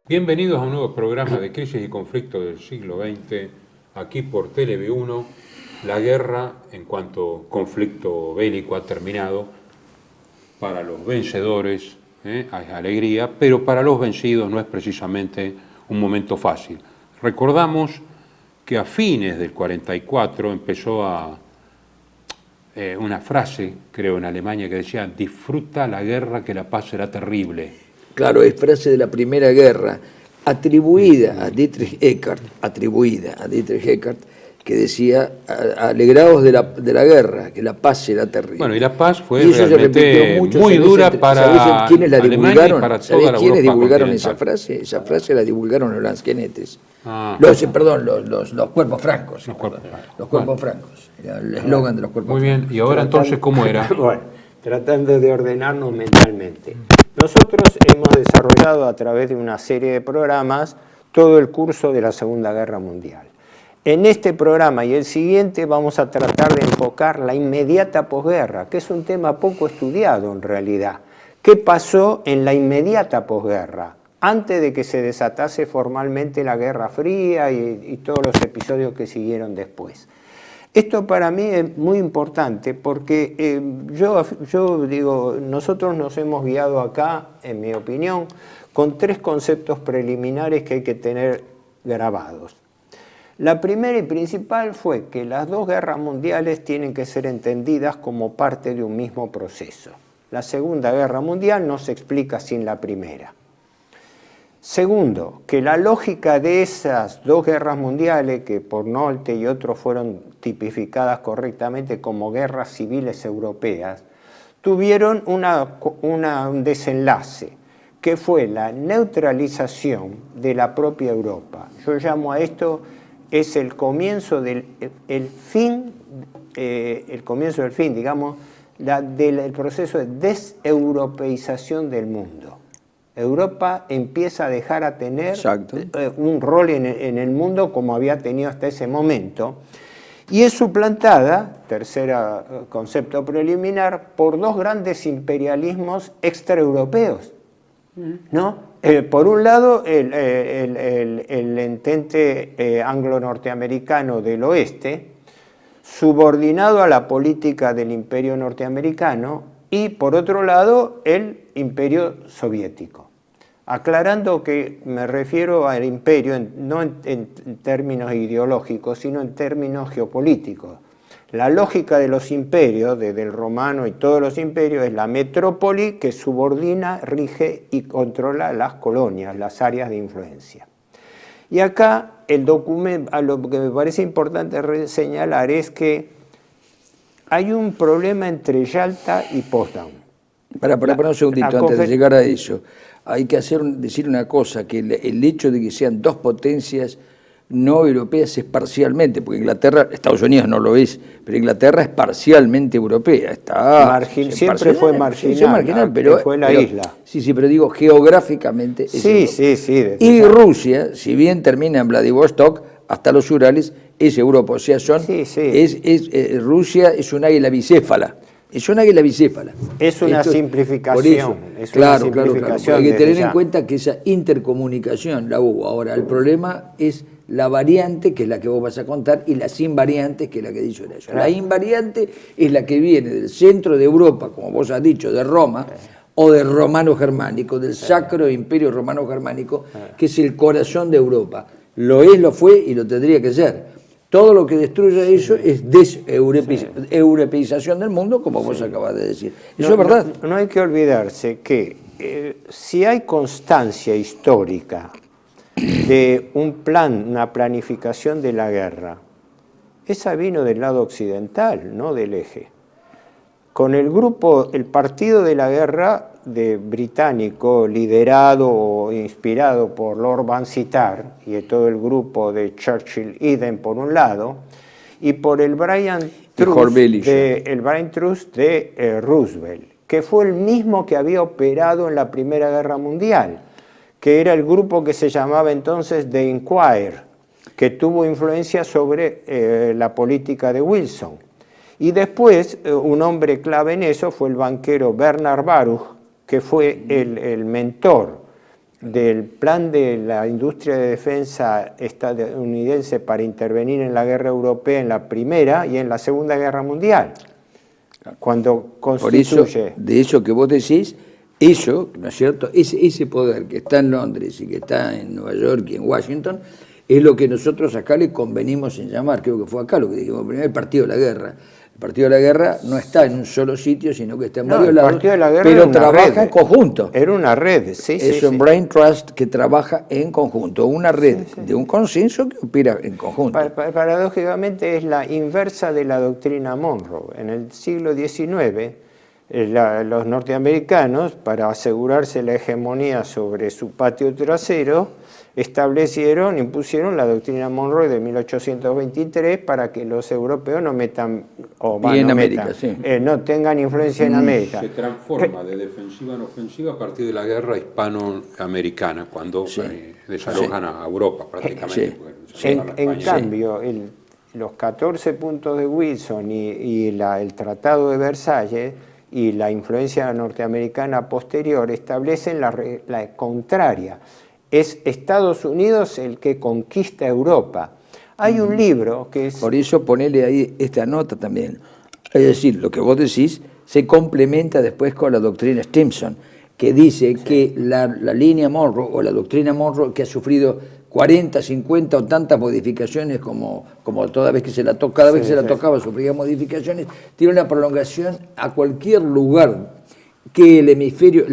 Bienvenidos a un nuevo programa de Crisis y Conflicto del siglo XX, aquí por TLV1. La guerra, en cuanto conflicto bélico, ha terminado. Para los vencedores hay alegría, pero para los vencidos no es precisamente un momento fácil. Recordamos que a fines del 44 empezó una frase, creo, en Alemania que decía: disfruta la guerra que la paz será terrible. Claro, es frase de la Primera Guerra, atribuida a Dietrich Eckart, que decía: alegraos de la guerra, que la paz será terrible. Bueno, y la paz fue y eso realmente mucho, muy dura para ¿sabés quiénes la Alemania divulgaron? y para ¿Sabés toda la quiénes Europa divulgaron continental? esa frase? Esa frase la divulgaron los lansquenetes. Los cuerpos francos. Los cuerpos francos. Era el eslogan de los cuerpos francos. Muy bien, y ahora entonces, ¿cómo era? Bueno, tratando de ordenarnos mentalmente. Nosotros hemos desarrollado a través de una serie de programas todo el curso de la Segunda Guerra Mundial. En este programa y el siguiente vamos a tratar de enfocar la inmediata posguerra, que es un tema poco estudiado en realidad. ¿Qué pasó en la inmediata posguerra? Antes de que se desatase formalmente la Guerra Fría y todos los episodios que siguieron después. Esto para mí es muy importante porque yo digo, nosotros nos hemos guiado acá, en mi opinión, con tres conceptos preliminares que hay que tener grabados. La primera y principal fue que las dos guerras mundiales tienen que ser entendidas como parte de un mismo proceso. La Segunda Guerra Mundial no se explica sin la primera. Segundo, que la lógica de esas dos guerras mundiales, que por Nolte y otros fueron tipificadas correctamente como guerras civiles europeas, tuvieron un desenlace, que fue la neutralización de la propia Europa. Yo llamo a esto, es el comienzo del fin, digamos, del proceso de deseuropeización del mundo. Europa empieza a dejar a tener un rol en el mundo como había tenido hasta ese momento, y es suplantada, tercer concepto preliminar, por dos grandes imperialismos extraeuropeos, ¿no? Por un lado, el entente anglo-norteamericano del oeste, subordinado a la política del imperio norteamericano, y por otro lado, el imperio soviético. Aclarando que me refiero al imperio no en términos ideológicos, sino en términos geopolíticos. La lógica de los imperios, desde el romano y todos los imperios, es la metrópoli que subordina, rige y controla las colonias, las áreas de influencia. Y acá el documento, lo que me parece importante señalar es que hay un problema entre Yalta y Potsdam. Para un segundito, antes de llegar a eso, hay que decir una cosa, que el hecho de que sean dos potencias no europeas es parcialmente, porque Inglaterra, Estados Unidos no lo es, pero Inglaterra es parcialmente europea. Siempre fue marginal, pero fue la isla. Sí, pero digo, geográficamente es Sí. Y Rusia, si bien termina en Vladivostok, hasta los Urales, es Europa. O sea, Rusia es un águila bicéfala. Es una águila bicéfala. Es una simplificación. Claro. Hay que tener en cuenta que esa intercomunicación la hubo. Ahora, el problema es la variante, que es la que vos vas a contar, y las invariantes, que es la que dice Horacio. La invariante es la que viene del centro de Europa, como vos has dicho, de Roma, o del romano-germánico, del Sacro Imperio Romano-Germánico, que es el corazón de Europa. Lo es, lo fue y lo tendría que ser. Todo lo que destruya eso es deseuropeización del mundo, como vos acabas de decir. Eso es verdad. No hay que olvidarse que si hay constancia histórica de un plan, una planificación de la guerra, esa vino del lado occidental, no del eje. Con el partido de la guerra británico, liderado o inspirado por Lord Vansittart y todo el grupo de Churchill-Eden por un lado, y por el Brian Truss de Roosevelt, que fue el mismo que había operado en la Primera Guerra Mundial, que era el grupo que se llamaba entonces The Inquirer, que tuvo influencia sobre la política de Wilson. Y después, un hombre clave en eso fue el banquero Bernard Baruch, que fue el mentor del plan de la industria de defensa estadounidense para intervenir en la guerra europea en la Primera y en la Segunda Guerra Mundial. Cuando constituye... Por eso, de eso que vos decís, eso, ¿no es cierto? Ese poder que está en Londres y que está en Nueva York y en Washington, es lo que nosotros acá le convenimos en llamar, creo que fue acá lo que dijimos primero, el partido de la guerra. El partido de la guerra no está en un solo sitio, sino que está en varios lados, pero trabaja en conjunto. Era una red, sí. Es un brain trust que trabaja en conjunto, una red de un consenso que opera en conjunto. Paradójicamente es la inversa de la doctrina Monroe. En el siglo XIX, los norteamericanos, para asegurarse la hegemonía sobre su patio trasero, impusieron la doctrina Monroe de 1823 para que los europeos no tengan influencia en América. Se transforma de defensiva en ofensiva a partir de la guerra hispanoamericana, cuando desalojan a Europa prácticamente. En cambio, los 14 puntos de Wilson y el Tratado de Versalles y la influencia norteamericana posterior establecen la contraria. Es Estados Unidos el que conquista Europa. Hay un libro que es... Por eso ponele ahí esta nota también. Es decir, lo que vos decís se complementa después con la doctrina Stimson, que dice que la línea Monroe o la doctrina Monroe, que ha sufrido 40, 50 o tantas modificaciones como toda vez que se la cada vez que se la tocaba sufría modificaciones, tiene una prolongación a cualquier lugar que el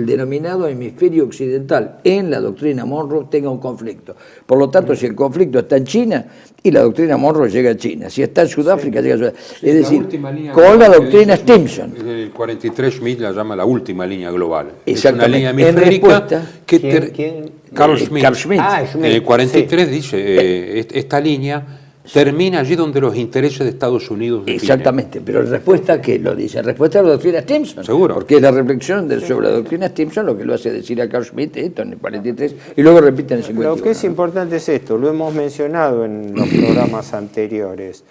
denominado hemisferio occidental en la doctrina Monroe tenga un conflicto. Por lo tanto, si el conflicto está en China, y la doctrina Monroe llega a China. Si está en Sudáfrica, llega a Sudáfrica. Es decir, con la doctrina Stimson. El 43 Schmitt la llama la última línea global. Es una línea hemisférica que Carl Schmitt. En el 43 dice, esta línea termina allí donde los intereses de Estados Unidos definen. Exactamente, pero la respuesta, ¿qué lo dice? Respuesta a la doctrina Stimson. Seguro. Porque es la reflexión sobre la doctrina Stimson lo que lo hace decir a Carl Schmitt esto en el 43 y luego repite en el 51. Lo que es importante es esto, lo hemos mencionado en los programas anteriores.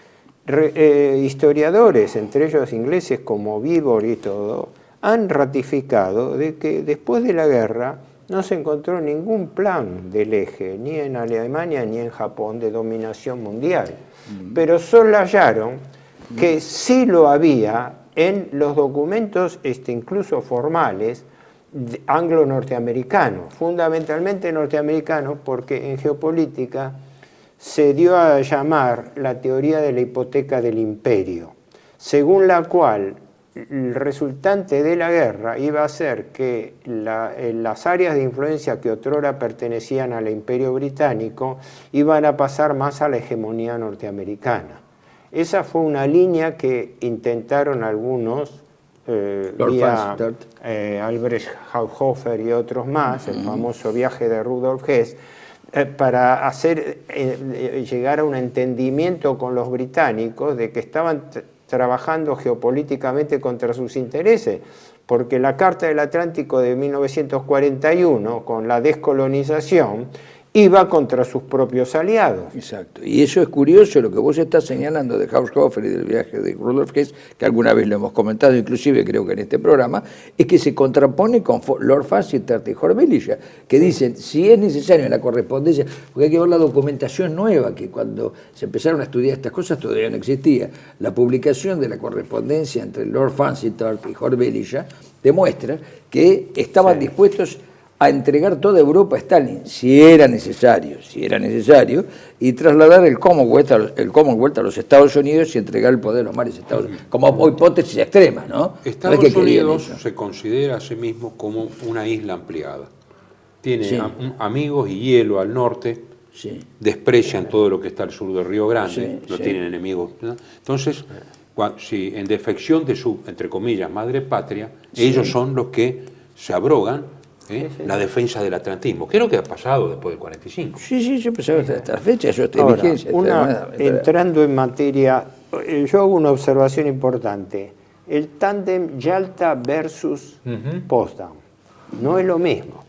Historiadores, entre ellos ingleses como Beevor y todo, han ratificado de que después de la guerra no se encontró ningún plan del eje, ni en Alemania ni en Japón, de dominación mundial. Pero solo hallaron que sí lo había en los documentos, incluso formales, anglo-norteamericanos, fundamentalmente norteamericanos, porque en geopolítica se dio a llamar la teoría de la hipoteca del imperio, según la cual el resultante de la guerra iba a ser que las áreas de influencia que otrora pertenecían al Imperio Británico iban a pasar más a la hegemonía norteamericana. Esa fue una línea que intentaron algunos, vía Albrecht Haupthofer y otros más, el famoso viaje de Rudolf Hess, para hacer llegar a un entendimiento con los británicos de que estaban trabajando geopolíticamente contra sus intereses, porque la Carta del Atlántico de 1941, con la descolonización, iba contra sus propios aliados. Exacto. Y eso es curioso, lo que vos estás señalando de Haupthofer y del viaje de Rudolf Hess, que alguna vez lo hemos comentado, inclusive creo que en este programa, es que se contrapone con Lord Fancy-Tart y Horbelischer, que dicen, si es necesario en la correspondencia, porque hay que ver la documentación nueva, que cuando se empezaron a estudiar estas cosas todavía no existía, la publicación de la correspondencia entre Lord Fancy-Tart y Horbelischer demuestra que estaban dispuestos a entregar toda Europa a Stalin, si era necesario, y trasladar el Commonwealth a los Estados Unidos y entregar el poder a los mares Estados Unidos, como hipótesis extrema, ¿no? Estados Unidos se considera a sí mismo como una isla ampliada. Tiene amigos y hielo al norte, desprecian todo lo que está al sur del Río Grande, no tienen enemigos, ¿no? Entonces, si en defección de su, entre comillas, madre patria, ellos son los que se abrogan la defensa del atlantismo. ¿Qué es lo que ha pasado después del 45? Sí, yo pensaba hasta la fecha, eso está en vigencia. Entrando en materia, yo hago una observación importante. El tándem Yalta versus Potsdam no es lo mismo.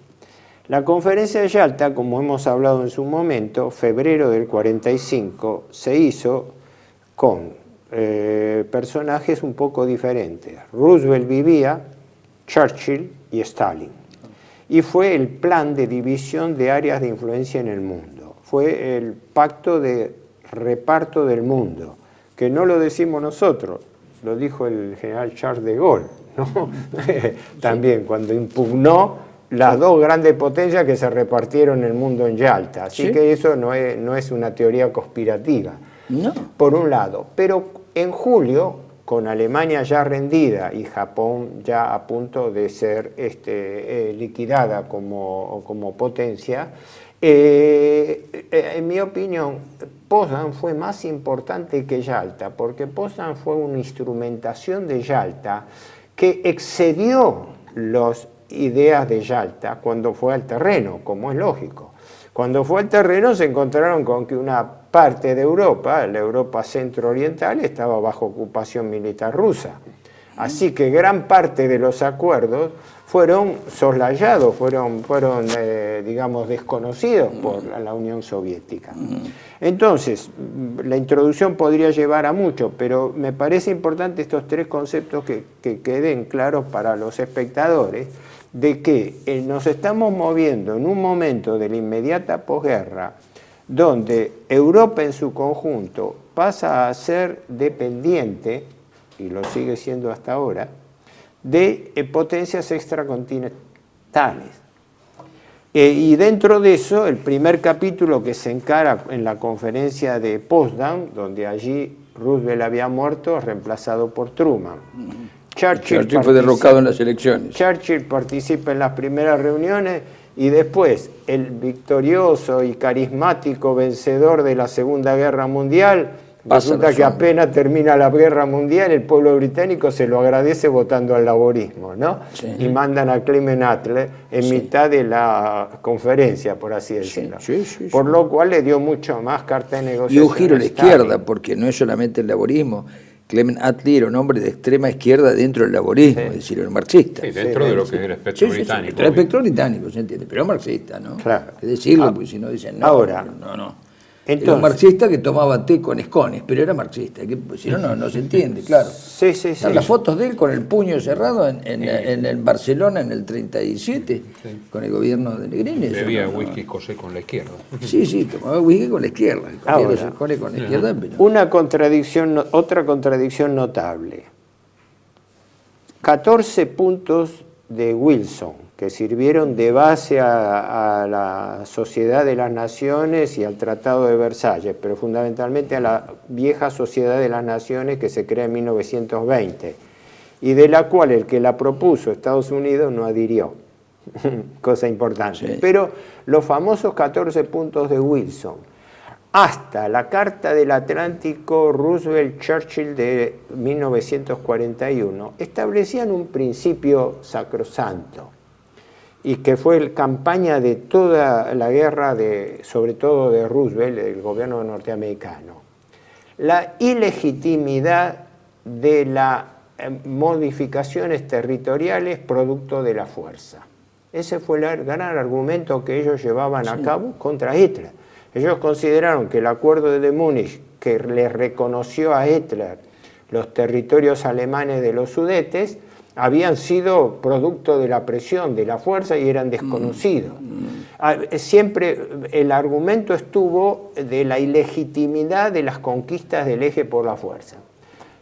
La conferencia de Yalta, como hemos hablado en su momento, febrero del 45, se hizo con personajes un poco diferentes. Roosevelt vivía, Churchill y Stalin. y fue el plan de división de áreas de influencia en el mundo. Fue el pacto de reparto del mundo, que no lo decimos nosotros, lo dijo el general Charles de Gaulle, ¿no? También cuando impugnó las dos grandes potencias que se repartieron el mundo en Yalta. Así que eso no es una teoría conspirativa, por un lado. Pero en julio, con Alemania ya rendida y Japón ya a punto de ser liquidada como potencia, en mi opinión, Potsdam fue más importante que Yalta, porque Potsdam fue una instrumentación de Yalta que excedió las ideas de Yalta cuando fue al terreno, como es lógico. Cuando fue al terreno se encontraron con que una parte de Europa, la Europa centro-oriental, estaba bajo ocupación militar rusa. Así que gran parte de los acuerdos fueron soslayados, fueron digamos, desconocidos por la Unión Soviética. Entonces, la introducción podría llevar a mucho, pero me parece importante estos tres conceptos que queden claros para los espectadores, de que nos estamos moviendo en un momento de la inmediata posguerra, donde Europa en su conjunto pasa a ser dependiente, y lo sigue siendo hasta ahora, de potencias extracontinentales. Y dentro de eso, el primer capítulo que se encara en la conferencia de Potsdam, donde allí Roosevelt había muerto, reemplazado por Truman. Churchill fue derrocado en las elecciones. Churchill participa en las primeras reuniones y después el victorioso y carismático vencedor de la Segunda Guerra Mundial, resulta que apenas termina la Guerra Mundial, el pueblo británico se lo agradece votando al laborismo, ¿no? Sí. Y mandan a Clement Attlee en mitad de la conferencia, por así decirlo. Por lo cual le dio mucho más carta de negociación. Y un giro a la izquierda, porque no es solamente el laborismo. Clement Attlee era un hombre de extrema izquierda dentro del laborismo, es decir, era marxista. Sí, dentro de lo que es el espectro británico. Dentro del espectro británico, se entiende, pero marxista, ¿no? Claro. Hay que decirlo, porque si no dicen no. Ahora, no. Entonces, era un marxista que tomaba té con escones, pero era marxista, si no, no se entiende, claro. Sí. Están las fotos de él con el puño cerrado en Barcelona en el 37, con el gobierno de Negrini. Bebía whisky Cosé con la izquierda. Sí, tomaba whisky con la izquierda, comía los escones con la izquierda. Pero... Otra contradicción notable. 14 puntos de Wilson, que sirvieron de base a la Sociedad de las Naciones y al Tratado de Versalles, pero fundamentalmente a la vieja Sociedad de las Naciones que se crea en 1920, y de la cual el que la propuso, Estados Unidos, no adhirió. Cosa importante. Sí. Pero los famosos 14 puntos de Wilson, hasta la Carta del Atlántico Roosevelt-Churchill de 1941, establecían un principio sacrosanto, y que fue campaña de toda la guerra, sobre todo de Roosevelt, del gobierno norteamericano. La ilegitimidad de las modificaciones territoriales producto de la fuerza. Ese fue el gran argumento que ellos llevaban a cabo contra Hitler. Ellos consideraron que el acuerdo de Múnich, que le reconoció a Hitler los territorios alemanes de los Sudetes, habían sido producto de la presión, de la fuerza, y eran desconocidos. Siempre el argumento estuvo de la ilegitimidad de las conquistas del eje por la fuerza.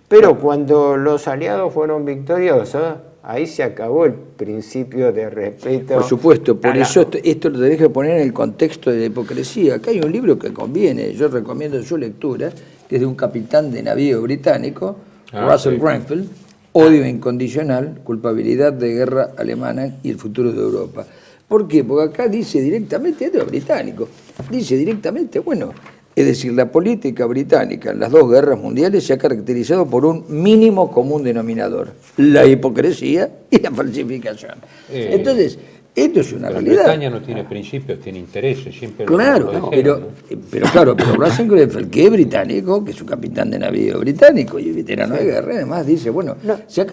Pero cuando los aliados fueron victoriosos, ahí se acabó el principio de respeto. Por supuesto, por eso esto lo tenés que poner en el contexto de la hipocresía. Acá hay un libro que conviene, yo recomiendo su lectura, que es de un capitán de navío británico, Russell Grenfell, Odio incondicional, culpabilidad de guerra alemana y el futuro de Europa. ¿Por qué? Porque acá dice directamente, es de los británicos, dice directamente, es decir, la política británica en las dos guerras mundiales se ha caracterizado por un mínimo común denominador, la hipocresía y la falsificación. Entonces, esto es una realidad. Bretaña no tiene principios, tiene intereses, siempre. Claro, pero Russell Grenfell, que es británico, que es un capitán de navío británico y veterano de guerra, además dice, se ha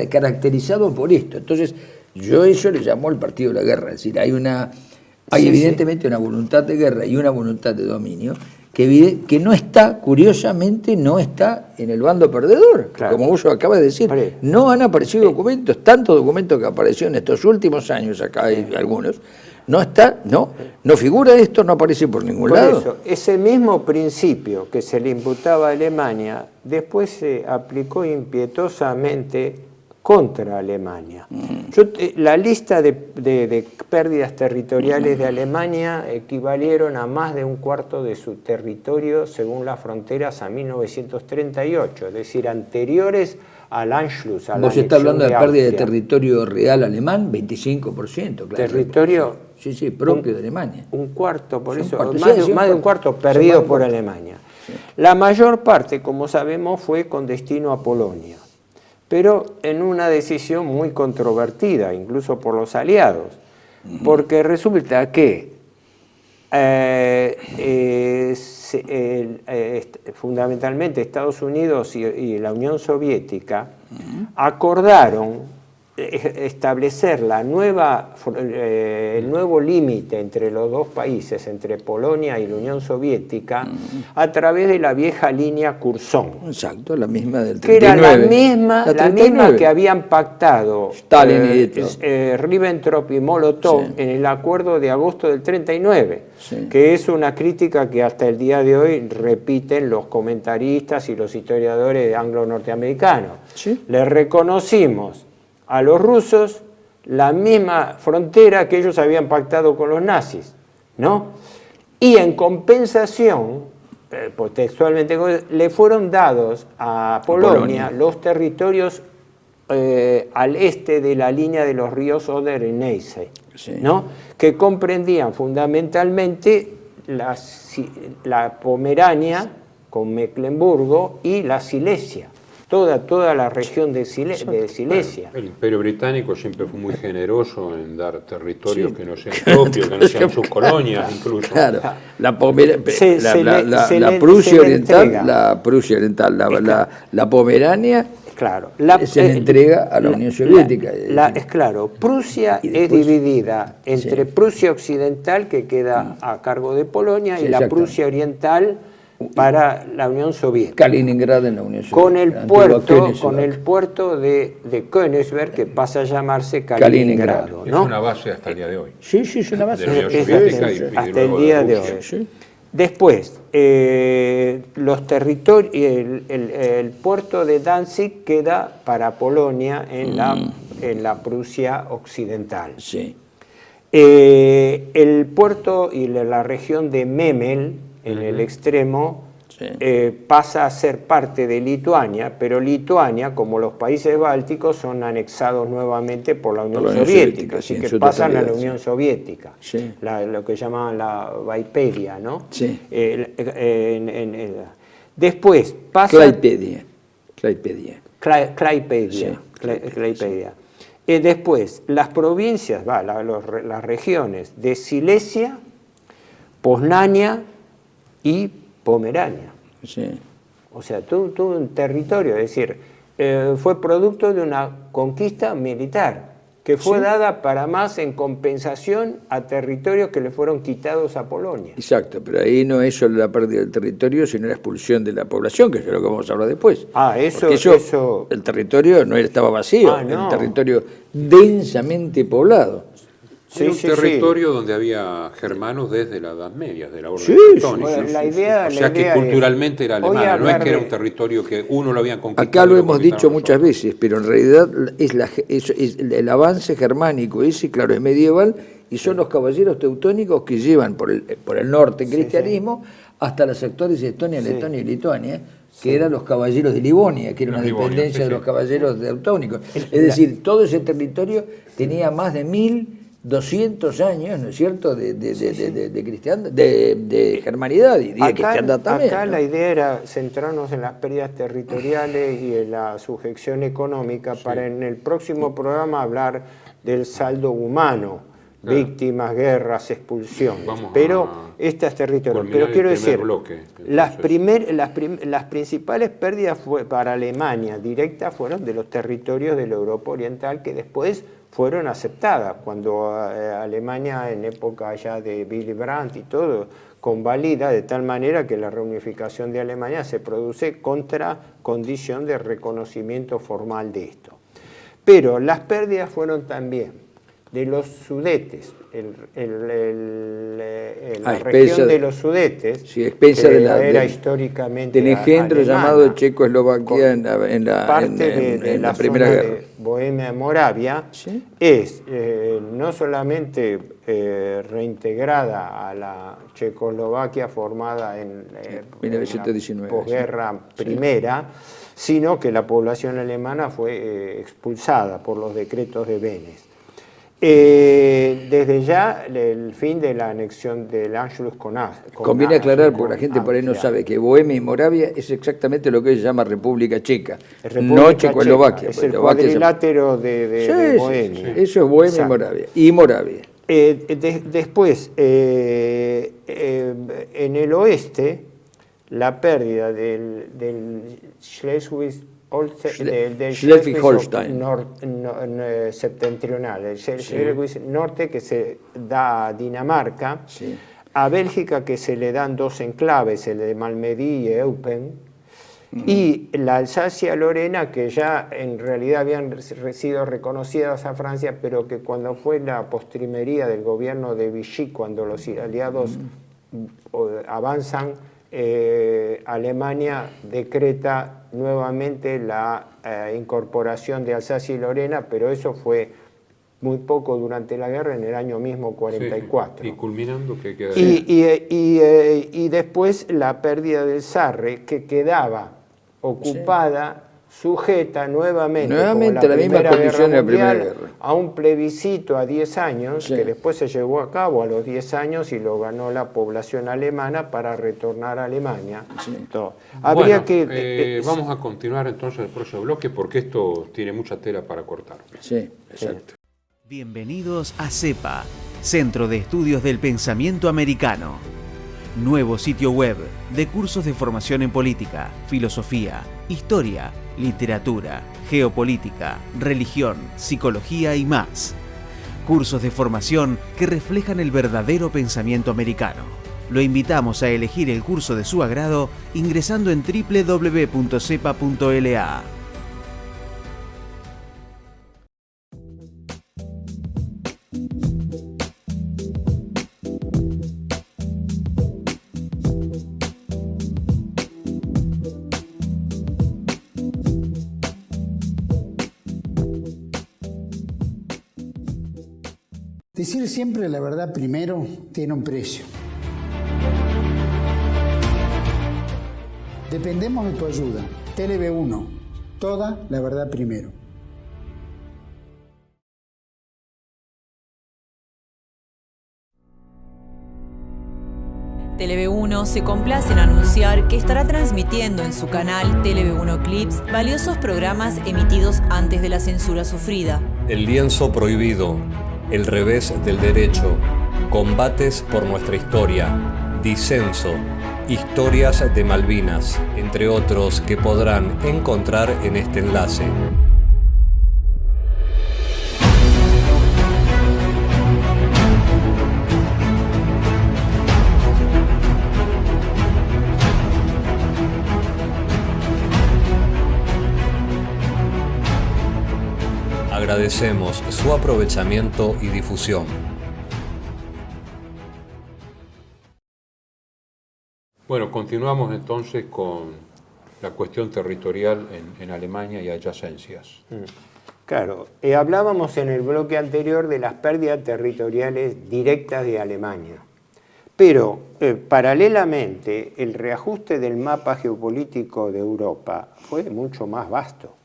caracterizado por esto. Entonces, eso le llamó el partido de la guerra, es decir, hay evidentemente una voluntad de guerra y una voluntad de dominio, que no está, curiosamente, no está en el bando perdedor. Claro. Como vos acabas de decir, no han aparecido documentos, tantos documentos que apareció en estos últimos años, acá hay algunos, no está, no figura esto, no aparece por ningún lado. Eso, ese mismo principio que se le imputaba a Alemania, después se aplicó impietosamente contra Alemania. La lista de pérdidas territoriales de Alemania equivalieron a más de un cuarto de su territorio según las fronteras a 1938, es decir, anteriores al Anschluss. Vos estás hablando de pérdida de territorio real alemán, 25%. Claro. Territorio sí, propio de Alemania. Un cuarto, por eso, más de un cuarto perdido por Alemania. Sí. La mayor parte, como sabemos, fue con destino a Polonia, pero en una decisión muy controvertida, incluso por los aliados, porque resulta que fundamentalmente Estados Unidos y la Unión Soviética acordaron establecer el nuevo límite entre los dos países, entre Polonia y la Unión Soviética, a través de la vieja línea Curzon. Exacto, la misma del 39. Que era la misma que habían pactado Stalin y Ribbentrop y Molotov en el acuerdo de agosto del 39, que es una crítica que hasta el día de hoy repiten los comentaristas y los historiadores anglo-norteamericanos. Le reconocimos a los rusos la misma frontera que ellos habían pactado con los nazis, ¿no? Y en compensación, pues textualmente, le fueron dados a Polonia los territorios al este de la línea de los ríos Oder y Neisse, ¿no? Que comprendían fundamentalmente la Pomerania con Mecklemburgo y la Silesia. Toda la región de Silesia. El Imperio Británico siempre fue muy generoso en dar territorios que no sean propios, que no sean sus colonias incluso. Claro, la Prusia Oriental, la Pomerania, claro, se le entrega a la Unión Soviética. Es claro, Prusia es dividida entre Prusia Occidental, que queda a cargo de Polonia, y la Prusia Oriental para la Unión Soviética. Kaliningrado en la Unión Soviética. Con el puerto de Königsberg, que pasa a llamarse Kaliningrado, ¿no? Es una base hasta el día de hoy. Sí, es una base. De la Unión Soviética hasta el día de hoy. Sí. Después, los territorios, el puerto de Danzig queda para Polonia en la Prusia Occidental. Sí. El puerto y la región de Memel, en el extremo, pasa a ser parte de Lituania, pero Lituania, como los países bálticos, son anexados nuevamente por la Unión Soviética, así que pasan a la Unión Soviética, lo que llamaban la Vaiperia, ¿no? Sí. Después pasa... Klaipedia. Después, las provincias, las regiones de Silesia, Poznania y Pomerania. O sea, todo un territorio, es decir, fue producto de una conquista militar que fue dada para más en compensación a territorios que le fueron quitados a Polonia. Exacto, pero ahí no es solo la pérdida del territorio, sino la expulsión de la población, que es lo que vamos a hablar después. Eso... El territorio no estaba vacío, era un territorio densamente poblado. Era un territorio donde había germanos desde la Edad Media, de la Orden Teutónica. O sea que culturalmente era alemana, no es que era un territorio que uno lo habían conquistado. Acá lo hemos dicho muchas veces, pero en realidad es el avance germánico ese, claro, es medieval, y son los caballeros teutónicos que llevan por el norte el cristianismo hasta los sectores de Estonia, Letonia y Lituania, que eran los caballeros de Livonia, que era una dependencia de los caballeros teutónicos. Es decir, todo ese territorio tenía más de 1200 años, ¿no es cierto?, de germanidad y de cristiandad también. Acá la idea era centrarnos en las pérdidas territoriales y en la sujeción económica para en el próximo programa hablar del saldo humano, víctimas, guerras, expulsiones. Pero estas territorios. Pero quiero decir, las principales pérdidas para Alemania directas fueron de los territorios de la Europa Oriental, que después fueron aceptadas. Cuando Alemania, en época ya de Willy Brandt y todo, convalida de tal manera que la reunificación de Alemania se produce contra condición de reconocimiento formal de esto. Pero las pérdidas fueron también de los Sudetes, la región de los Sudetes, sí, espesa que era históricamente del engendro alemana, llamado Checoslovaquia en la Primera Guerra. De Bohemia y Moravia, ¿sí? Es no solamente reintegrada a la Checoslovaquia formada en 1919, la posguerra primera, sino que la población alemana fue expulsada por los decretos de Beneš. Desde ya el fin de la anexión del Anschluss con conviene aclarar, porque la gente por ahí no sabe que Bohemia y Moravia es exactamente lo que se llama República Checa, no Checoslovaquia. Es el cuadrilátero de Bohemia. Sí. Eso es Bohemia y Moravia. Y Moravia. Después, en el oeste, la pérdida del Schleswig-Holstein septentrional, el Schleswig norte que se da a Dinamarca, sí. A Bélgica que se le dan dos enclaves, el de Malmedy y Eupen, y la Alsacia-Lorena que ya en realidad habían sido reconocidas a Francia, pero que cuando fue la postrimería del gobierno de Vichy, cuando los aliados avanzan, Alemania decreta nuevamente la incorporación de Alsacia y Lorena, pero eso fue muy poco durante la guerra, en el año mismo 44. Sí, y culminando, ¿qué queda? Y después la pérdida del Sarre, que quedaba ocupada, sujeta nuevamente a la misma condición de la Primera Guerra, a un plebiscito a 10 años, que después se llevó a cabo a los 10 años y lo ganó la población alemana para retornar a Alemania. Sí. Entonces, vamos a continuar entonces el próximo bloque, porque esto tiene mucha tela para cortar. Sí, exacto. Bienvenidos a CEPA, Centro de Estudios del Pensamiento Americano. Nuevo sitio web de cursos de formación en política, filosofía, historia, literatura, geopolítica, religión, psicología y más. Cursos de formación que reflejan el verdadero pensamiento americano. Lo invitamos a elegir el curso de su agrado ingresando en www.cepa.la. Decir siempre la verdad primero tiene un precio. Dependemos de tu ayuda. TLB1, toda la verdad primero. TLB1 se complace en anunciar que estará transmitiendo en su canal TLB1 Clips valiosos programas emitidos antes de la censura sufrida. El lienzo prohibido, el revés del derecho, combates por nuestra historia, disenso, historias de Malvinas, entre otros que podrán encontrar en este enlace. Agradecemos su aprovechamiento y difusión. Bueno, continuamos entonces con la cuestión territorial en Alemania y adyacencias. Claro, hablábamos en el bloque anterior de las pérdidas territoriales directas de Alemania, pero paralelamente el reajuste del mapa geopolítico de Europa fue mucho más vasto.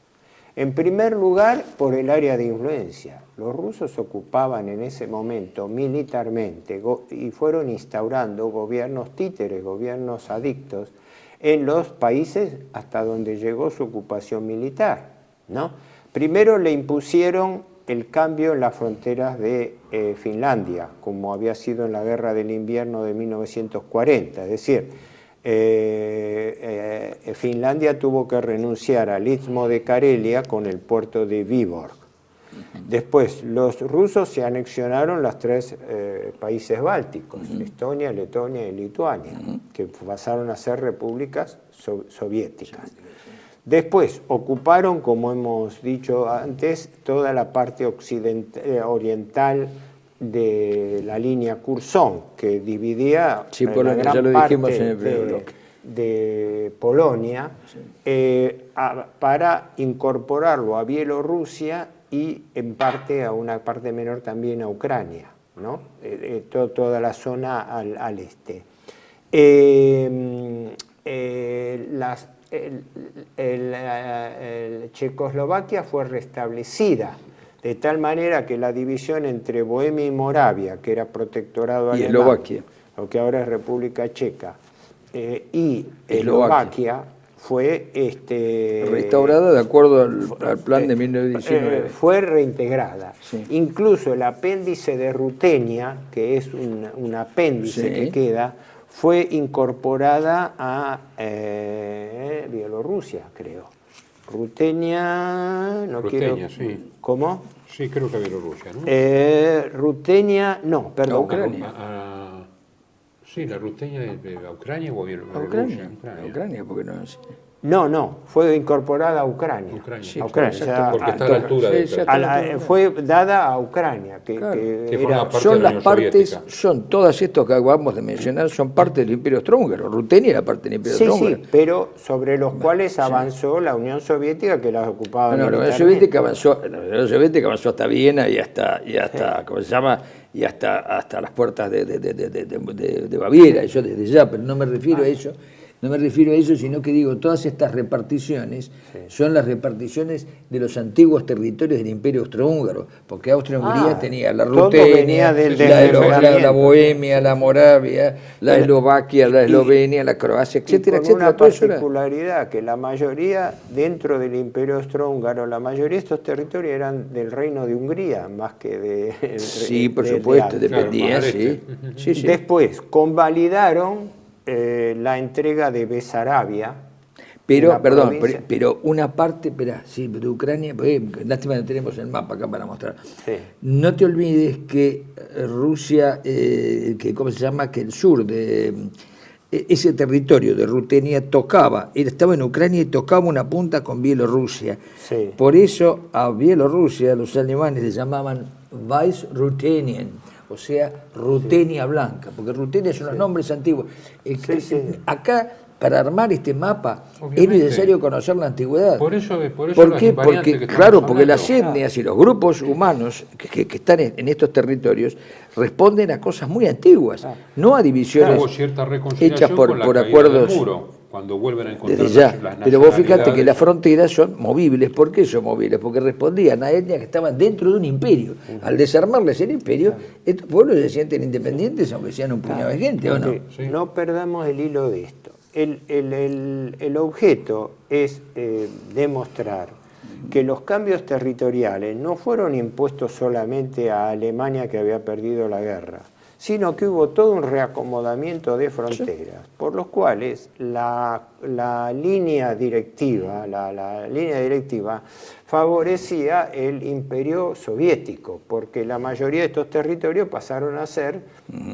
En primer lugar, por el área de influencia. Los rusos ocupaban en ese momento militarmente y fueron instaurando gobiernos títeres, gobiernos adictos, en los países hasta donde llegó su ocupación militar, ¿no? Primero le impusieron el cambio en las fronteras de Finlandia, como había sido en la Guerra del Invierno de 1940. Es decir, Finlandia tuvo que renunciar al istmo de Karelia con el puerto de Vyborg. Después, los rusos se anexionaron los 3 países bálticos, Estonia, Letonia y Lituania, que pasaron a ser repúblicas soviéticas. Después, ocuparon, como hemos dicho antes, toda la parte oriental de la línea Curzon, que dividía la gran parte de Polonia, para incorporarlo a Bielorrusia y en parte a una parte menor también a Ucrania, ¿no? Toda la zona al este. Checoslovaquia fue restablecida de tal manera que la división entre Bohemia y Moravia, que era protectorado alemán, Eslovaquia, lo que ahora es República Checa, y Eslovaquia fue restaurada de acuerdo al plan de 1919. Fue reintegrada. Sí. Incluso el apéndice de Rutenia, que es un apéndice que queda, fue incorporada a Bielorrusia, creo. Rutenia, sí. ¿Cómo? Sí, creo que Bielorrusia, ¿no? Rutenia, no, perdón. Ucrania. Sí, la Rutenia de Ucrania o Bielorrusia. Ucrania, porque no es. No, fue incorporada a Ucrania. Sí, a Ucrania. Claro, porque está a la altura de fue dada a Ucrania, que forma parte son de la las Unión partes, Soviética. son todas estos que acabamos de mencionar, son parte del Imperio Austrohúngaro. Rutenia era parte del Imperio Austrohúngaro. Sí, pero sobre los cuales avanzó la Unión Soviética, que las ocupaba. La Unión Soviética avanzó hasta Viena y hasta ¿cómo se llama? Y hasta las puertas de Baviera, eso desde ya, pero no me refiero a eso. No me refiero a eso, sino que digo, todas estas reparticiones son las reparticiones de los antiguos territorios del Imperio Austrohúngaro, porque Austria-Hungría tenía la Rutenia, la Bohemia, la Moravia, la Eslovaquia, la Eslovenia, la Croacia, etcétera, con etcétera. Una particularidad, que la mayoría, dentro del Imperio Austrohúngaro, la mayoría de estos territorios eran del Reino de Hungría, más que de... Sí, por supuesto, dependía, sí. Después, convalidaron la entrega de Besarabia. Pero, perdón, pero una parte, de Ucrania, lástima que no tenemos el mapa acá para mostrar. Sí. No te olvides que Rusia, ¿cómo se llama? Que el sur de ese territorio de Rutenia estaba en Ucrania y tocaba una punta con Bielorrusia. Sí. Por eso a Bielorrusia los alemanes le llamaban Weißrutenien, o sea, Rutenia blanca, porque Rutenia son los nombres antiguos. Acá, para armar este mapa, obviamente, es necesario conocer la antigüedad. Por eso ¿Por qué? Porque las etnias y los grupos humanos que están en estos territorios responden a cosas muy antiguas, no a divisiones hechas por acuerdos. Cuando vuelven a encontrar las pero vos fíjate que las fronteras son movibles. ¿Por qué son movibles? Porque respondían a etnias que estaban dentro de un imperio. Al desarmarles el imperio, estos pueblos se sienten independientes, aunque sean un puñado de gente, ¿o no? Sí. No perdamos el hilo de esto. El objeto es demostrar que los cambios territoriales no fueron impuestos solamente a Alemania, que había perdido la guerra, sino que hubo todo un reacomodamiento de fronteras, por los cuales la línea directiva favorecía el imperio soviético, porque la mayoría de estos territorios pasaron a ser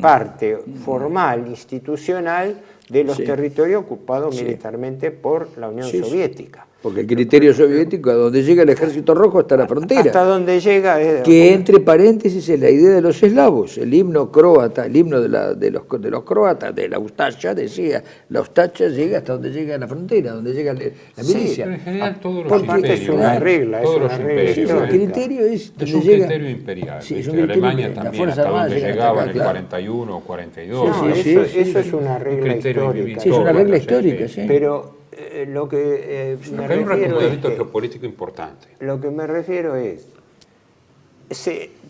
parte formal, institucional, de los territorios ocupados militarmente por la Unión Soviética. Porque el criterio soviético, a donde llega el ejército rojo, hasta la frontera. Hasta donde llega... que entre paréntesis es la idea de los eslavos. El himno croata, el himno de los croatas, de la Ustacha, decía, la Ustacha llega hasta donde llega la frontera, donde llega la milicia. Pero en general todos los imperios. Es una regla, el criterio es un criterio imperial. Sí, es un Alemania también, hasta donde llegaba en el 41 o 42. Eso es una regla histórica. Sí, es una regla histórica, sí. Pero lo que me refiero es que, geopolítico importante. Lo que me refiero es,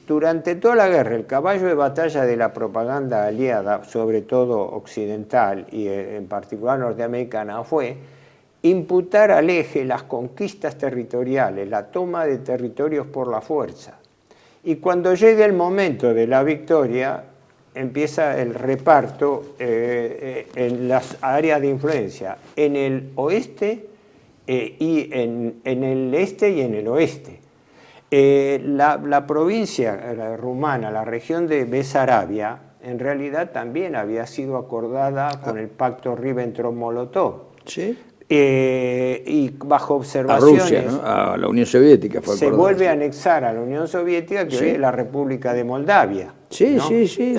durante toda la guerra, el caballo de batalla de la propaganda aliada, sobre todo occidental y en particular norteamericana, fue imputar al eje las conquistas territoriales, la toma de territorios por la fuerza. Y cuando llegue el momento de la victoria, empieza el reparto en las áreas de influencia, en el oeste y en el este y en el oeste. La provincia rumana, la región de Besarabia, en realidad también había sido acordada con el pacto Ribbentrop-Molotov. ¿Sí? Y bajo observaciones... A Rusia, ¿no? A la Unión Soviética fue se acordada. vuelve a anexar a la Unión Soviética, que es la República de Moldavia. Sí, ¿no? sí.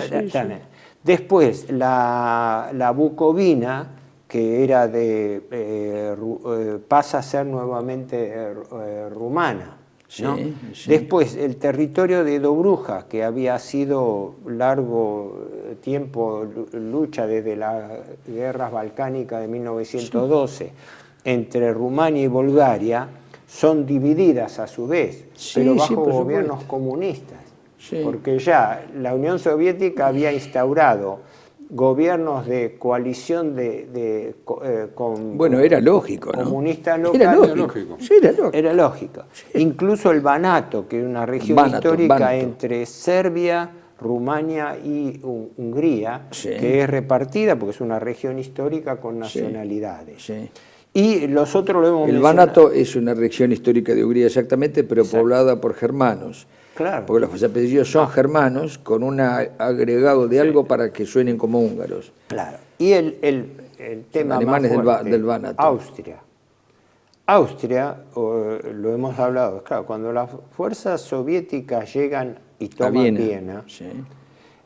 Después, la Bucovina, que era pasa a ser nuevamente rumana. ¿no? Sí. Después, el territorio de Dobruja, que había sido largo tiempo lucha desde las guerras balcánicas de 1912 entre Rumania y Bulgaria, son divididas a su vez, pero bajo gobiernos comunistas, porque ya la Unión Soviética había instaurado gobiernos de coalición con bueno, era lógico, ¿no? Comunistas locales. Era lógico. Sí, era lógico. Sí. Incluso el Banato, que es una región histórica entre Serbia, Rumania y Hungría, que es repartida porque es una región histórica con nacionalidades. Sí. Y los otros lo hemos mencionado. El Banato es una región histórica de Hungría exactamente, pero poblada por germanos. Claro. Porque los apellidos son germanos con un agregado de algo para que suenen como húngaros. Claro. Y el tema alemanes más fuerte, del Banato. Austria, lo hemos hablado, claro, cuando las fuerzas soviéticas llegan y toman Viena,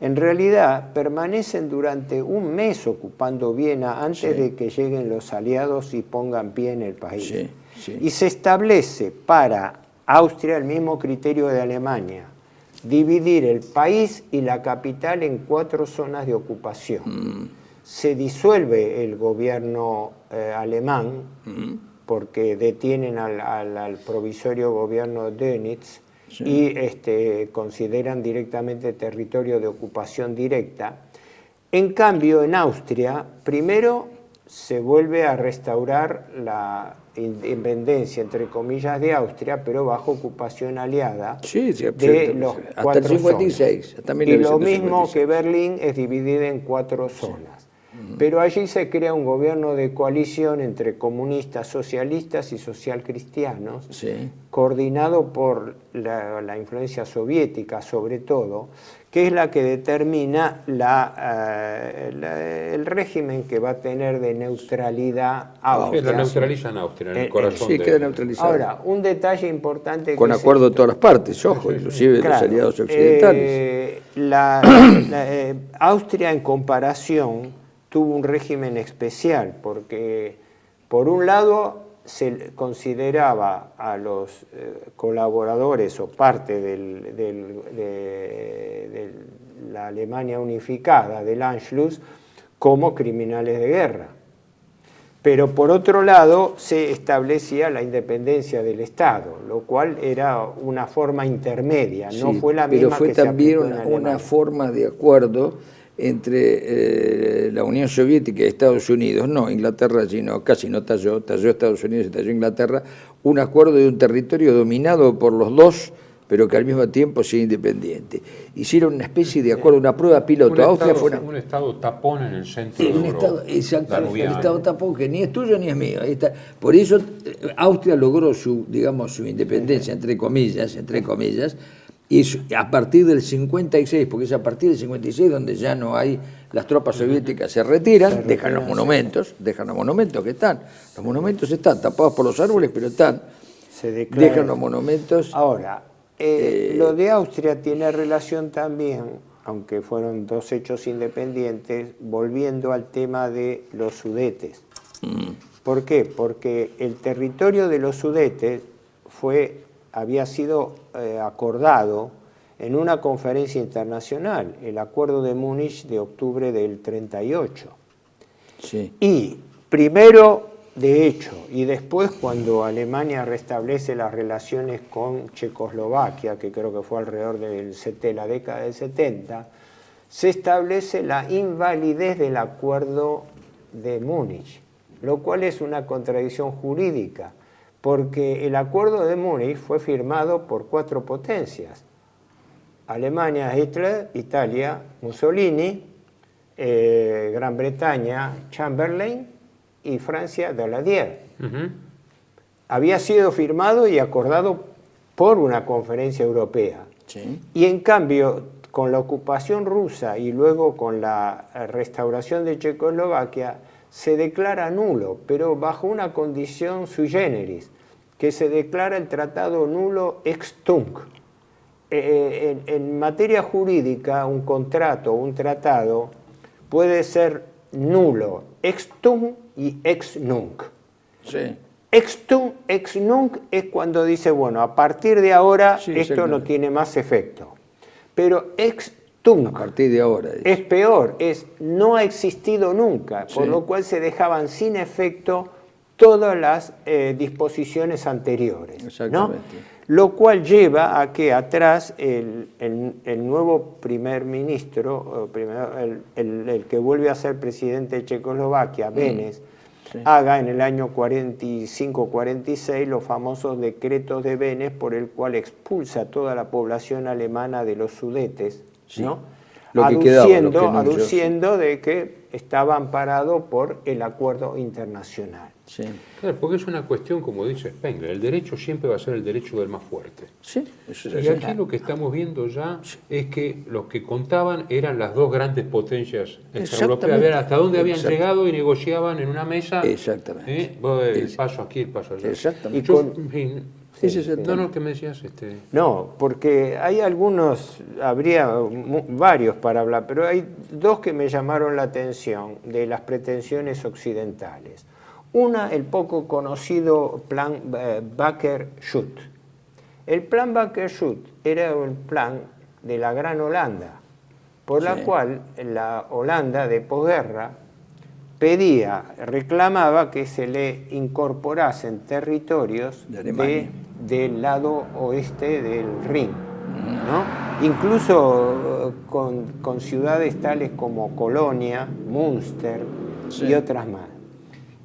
en realidad permanecen durante un mes ocupando Viena antes de que lleguen los aliados y pongan pie en el país. Y se establece para Austria el mismo criterio de Alemania, dividir el país y la capital en 4 zonas de ocupación. Se disuelve el gobierno alemán porque detienen al provisorio gobierno Dönitz y consideran directamente territorio de ocupación directa. En cambio, en Austria, primero se vuelve a restaurar la independencia, entre comillas, de Austria, pero bajo ocupación aliada de los 4 hasta el 56, zonas. Hasta y lo mismo que Berlín es dividida en 4 zonas. Pero allí se crea un gobierno de coalición entre comunistas, socialistas y socialcristianos, coordinado por la influencia soviética sobre todo, que es la que determina el régimen que va a tener de neutralidad Austria. La neutralizan Austria, en el corazón queda neutralizado. Ahora, un detalle importante... Con acuerdo de todas las partes, ojo, inclusive los aliados occidentales. Austria, en comparación, tuvo un régimen especial, porque por un lado se consideraba a los colaboradores o parte de la Alemania unificada, del Anschluss, como criminales de guerra. Pero por otro lado se establecía la independencia del Estado, lo cual era una forma intermedia, no fue la misma que se aplicó en Alemania. Pero fue también una forma de acuerdo entre la Unión Soviética y Estados Unidos, no Inglaterra, sino casi no talló Estados Unidos y talló Inglaterra, un acuerdo de un territorio dominado por los dos, pero que al mismo tiempo sea independiente. Hicieron una especie de acuerdo, una prueba piloto. Austria fue un estado tapón en el centro de Europa. Exactamente, el estado tapón que ni es tuyo ni es mío. Por eso Austria logró su independencia, entre comillas, y a partir del 56, porque es a partir del 56 donde ya no hay, las tropas soviéticas se retiran, dejan los monumentos que están. Los monumentos están tapados por los árboles, pero están. Dejan los monumentos. Ahora, lo de Austria tiene relación también, aunque fueron 2 hechos independientes, volviendo al tema de los Sudetes. ¿Por qué? Porque el territorio de los Sudetes había sido acordado en una conferencia internacional, el Acuerdo de Múnich de octubre del 38. Y primero, de hecho, y después cuando Alemania restablece las relaciones con Checoslovaquia, que creo que fue alrededor de la década del 70, se establece la invalidez del Acuerdo de Múnich, lo cual es una contradicción jurídica, porque el Acuerdo de Múnich fue firmado por 4 potencias, Alemania, Hitler; Italia, Mussolini; Gran Bretaña, Chamberlain; y Francia, Daladier. Había sido firmado y acordado por una conferencia europea. Sí. Y en cambio, con la ocupación rusa y luego con la restauración de Checoslovaquia, se declara nulo, pero bajo una condición sui generis, que se declara el tratado nulo ex tunc. En materia jurídica, un contrato, un tratado, puede ser nulo ex tunc y ex nunc. Sí. Ex tunc, ex nunc es cuando dice, bueno, a partir de ahora esto no tiene más efecto. Pero ex tunc, a partir de ahora, es peor, no ha existido nunca, por lo cual se dejaban sin efecto todas las disposiciones anteriores. Exactamente. ¿No? Lo cual lleva a que atrás el nuevo primer ministro, el que vuelve a ser presidente de Checoslovaquia, Beneš, haga en el año 45-46 los famosos decretos de Beneš, por el cual expulsa a toda la población alemana de los Sudetes, ¿no? Aduciendo de que estaba amparado por el acuerdo internacional. Sí. Claro, porque es una cuestión, como dice Spengler, el derecho siempre va a ser el derecho del más fuerte. Sí, eso es y aquí lo que estamos viendo ya es que los que contaban eran las dos grandes potencias extraeuropeas, a ver hasta dónde habían llegado y negociaban en una mesa. Exactamente. El paso aquí, el paso allá. Exactamente. No, ¿qué me decías? No, porque hay algunos, habría varios para hablar, pero hay dos que me llamaron la atención de las pretensiones occidentales. Una, el poco conocido plan Baker-Schutt. El plan Baker-Schutt era el plan de la Gran Holanda, por la cual la Holanda de posguerra reclamaba que se le incorporasen territorios del lado oeste del Rin, ¿no? Incluso con ciudades tales como Colonia, Münster y otras más.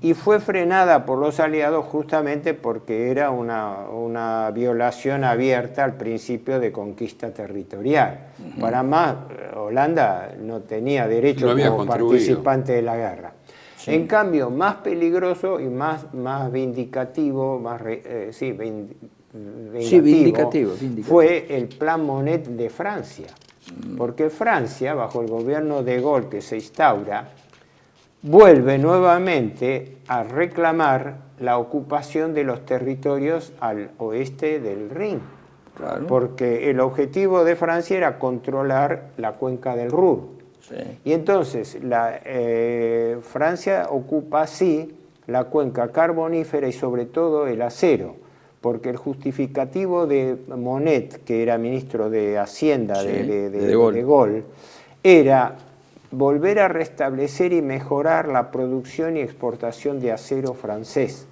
Y fue frenada por los aliados justamente porque era una violación abierta al principio de conquista territorial. Para más, Holanda no tenía derecho como participante de la guerra. Sí. En cambio, más peligroso y más vindicativo, vindicativo fue el Plan Monet de Francia. Porque Francia, bajo el gobierno de Gaulle que se instaura, vuelve nuevamente a reclamar la ocupación de los territorios al oeste del Rin. Claro. Porque el objetivo de Francia era controlar la cuenca del Ruhr. Sí. Y entonces Francia ocupa así la cuenca carbonífera y sobre todo el acero, porque el justificativo de Monet, que era ministro de Hacienda de Gaulle, era volver a restablecer y mejorar la producción y exportación de acero francés.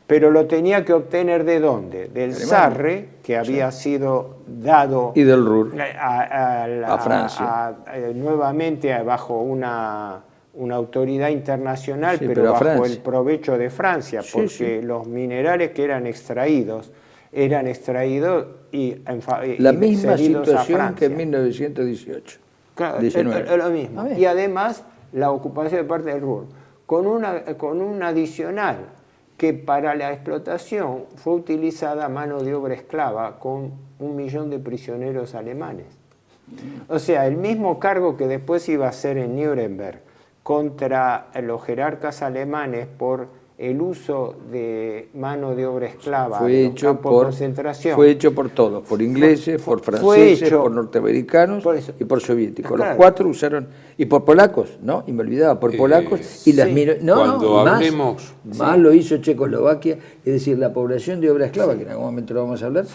Pero lo tenía que obtener ¿de dónde? Del Sarre, que había sido dado y del Ruhr a Francia. Nuevamente bajo una autoridad internacional, pero bajo el provecho de Francia, porque los minerales que eran extraídos y la misma situación que en 1918. Claro, es lo mismo. Y además la ocupación de parte del Ruhr, con un adicional, que para la explotación fue utilizada mano de obra esclava con 1 millón de prisioneros alemanes. O sea, el mismo cargo que después iba a hacer en Nuremberg contra los jerarcas alemanes por el uso de mano de obra esclava en los campos de concentración. Fue hecho por todos, por ingleses, por franceses, por norteamericanos y por soviéticos. Claro. Los 4 usaron, y por polacos, ¿no? Y me olvidaba, por polacos y las más lo hizo Checoslovaquia, es decir, la población de obra esclava, que en algún momento lo vamos a hablar,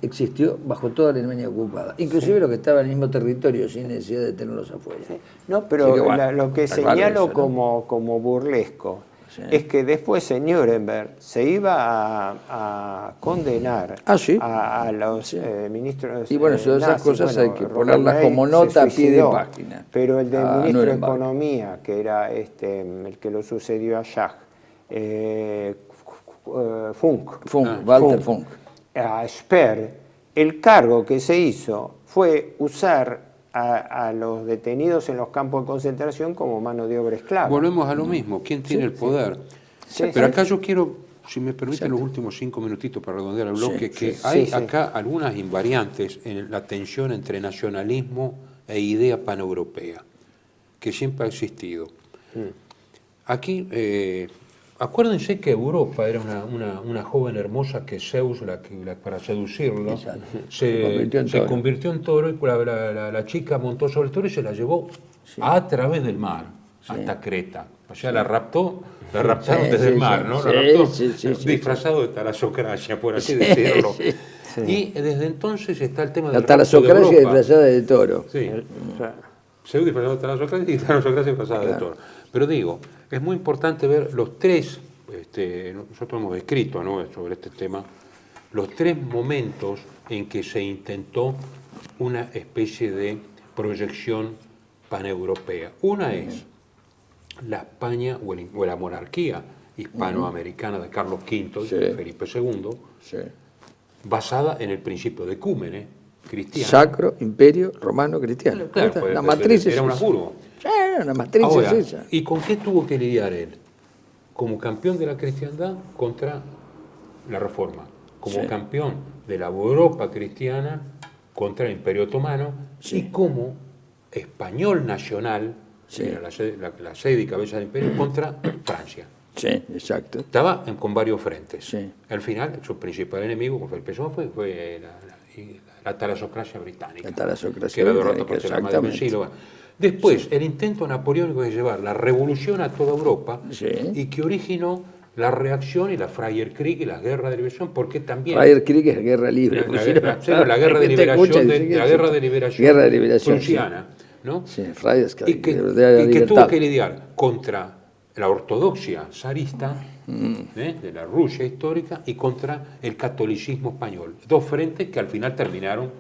existió bajo toda la Alemania ocupada. Inclusive lo que estaba en el mismo territorio, sin necesidad de tenerlos afuera. No, pero lo que señalo como burlesco, es que después en Nuremberg se iba a condenar a los ministros. Y bueno, esas cosas hay que ponerlas como nota a pie de página. Pero el del ministro de Economía, que era el que lo sucedió a Schacht, Walter Funk, a Speer, el cargo que se hizo fue usar a los detenidos en los campos de concentración como mano de obra esclava. Volvemos a lo mismo, ¿quién tiene el poder? Pero acá yo quiero, si me permiten los últimos 5 minutitos para redondear el bloque, que hay acá algunas invariantes en la tensión entre nacionalismo e idea paneuropea, que siempre ha existido. Aquí, acuérdense que Europa era una joven hermosa que Zeus, para seducirlo, se convirtió en toro, y la chica montó sobre el toro y se la llevó a través del mar, hasta Creta. O sea, la raptaron desde el mar, ¿no? La raptó disfrazado de talasocracia, por así decirlo. Y desde entonces está el tema de la talasocracia disfrazada de toro. Sí. Zeus disfrazado de talasocracia y talasocracia disfrazada de toro. Pero digo, es muy importante ver los tres, nosotros hemos escrito, ¿no?, sobre este tema, los tres momentos en que se intentó una especie de proyección paneuropea. Una es la España o la monarquía hispanoamericana de Carlos V y de Felipe II, basada en el principio de Cúmene, cristiano. Sacro Imperio Romano Cristiano. Claro, la matriz era un Habsburgo. La matriz Ahora, es esa. ¿y con qué tuvo que lidiar él? Como campeón de la cristiandad contra la Reforma, como campeón de la Europa cristiana contra el Imperio Otomano, y como español nacional, era la sede y cabeza del imperio, contra Francia. Sí, exacto. Estaba con varios frentes. Sí. Al final, su principal enemigo, como Felipe II, fue la talasocracia británica. La talasocracia que era británica, derrotada por la madre vencida. Después, el intento napoleónico de llevar la revolución a toda Europa, y que originó la reacción y la Freierkrieg y la guerra de liberación, porque también... Freierkrieg es guerra libre. La guerra de liberación prusiana, ¿no? Sí, Freierkrieg. Y que tuvo que lidiar contra la ortodoxia zarista de la Rusia histórica y contra el catolicismo español. Dos frentes que al final terminaron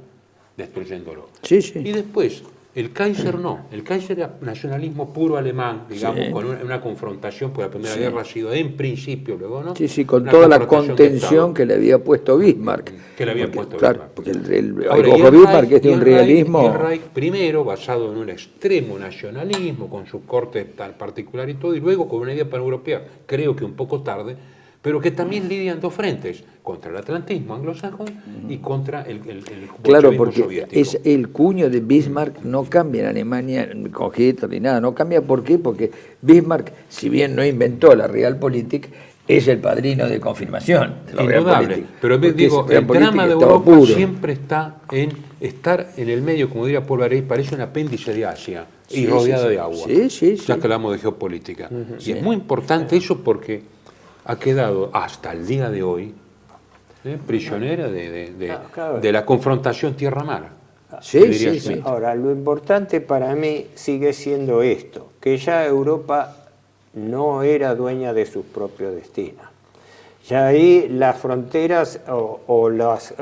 destruyéndolo. Y después, el Kaiser el Kaiser era nacionalismo puro alemán, digamos, con una confrontación, porque la Primera Guerra ha sido en principio, luego, ¿no? Con toda la contención que le había puesto Bismarck. Bismarck. Porque el Bismarck es de un realismo... El Reich primero, basado en un extremo nacionalismo, con su corte tan particular y todo, y luego con una idea paneuropea, creo que un poco tarde, pero que también lidian dos frentes, contra el atlantismo anglosajón y contra el claro, porque soviético. Es el cuño de Bismarck no cambia en Alemania con Hitler ni nada, no cambia. ¿Por qué? Porque Bismarck, si bien no inventó la Realpolitik, es el padrino de confirmación de la Realpolitik. Pero digo, el drama de Europa siempre está en estar en el medio, como diría Paul Valéry, parece un apéndice de Asia y rodeada de agua. Ya que hablamos de geopolítica. Y es muy importante eso porque ha quedado hasta el día de hoy prisionera de la confrontación tierra-mar. Ahora, lo importante para mí sigue siendo esto, que ya Europa no era dueña de sus propios destinos. Ya ahí las fronteras o las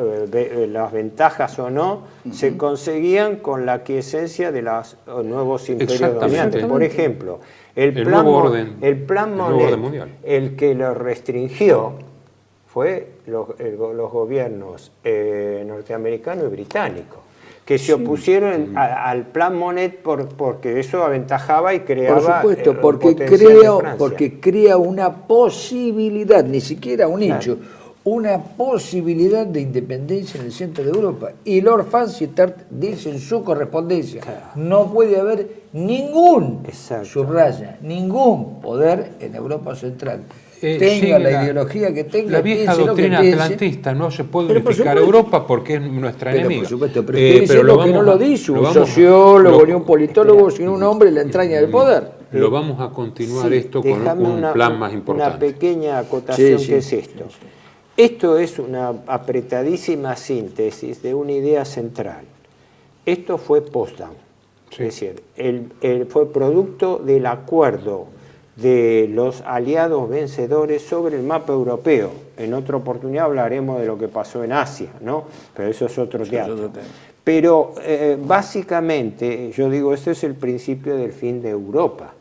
ventajas o no se conseguían con la aquiescencia de los nuevos imperios dominantes. Por ejemplo, el plan Monnet, el que lo restringió fue los gobiernos norteamericanos y británicos, que se opusieron al plan Monnet porque eso aventajaba y creaba... Por supuesto, porque crea una posibilidad, ni siquiera un hecho, una posibilidad de independencia en el centro de Europa. Y Lord Fanchester dice en su correspondencia, no puede haber ningún, subraya, ningún poder en Europa Central. Tenga la ideología que tenga. La vieja doctrina atlantista, no se puede unificar Europa porque es nuestra enemiga. Por supuesto, pero estoy diciendo que no lo dice un sociólogo, ni un politólogo, sino un hombre en la entraña del poder. Lo vamos a continuar esto con un plan más importante. Una pequeña acotación que es esto. Esto es una apretadísima síntesis de una idea central. Esto fue Potsdam. Es decir, fue producto del acuerdo de los aliados vencedores sobre el mapa europeo. En otra oportunidad hablaremos de lo que pasó en Asia, ¿no? Pero eso es otro teatro. Pero básicamente, yo digo, este es el principio del fin de Europa,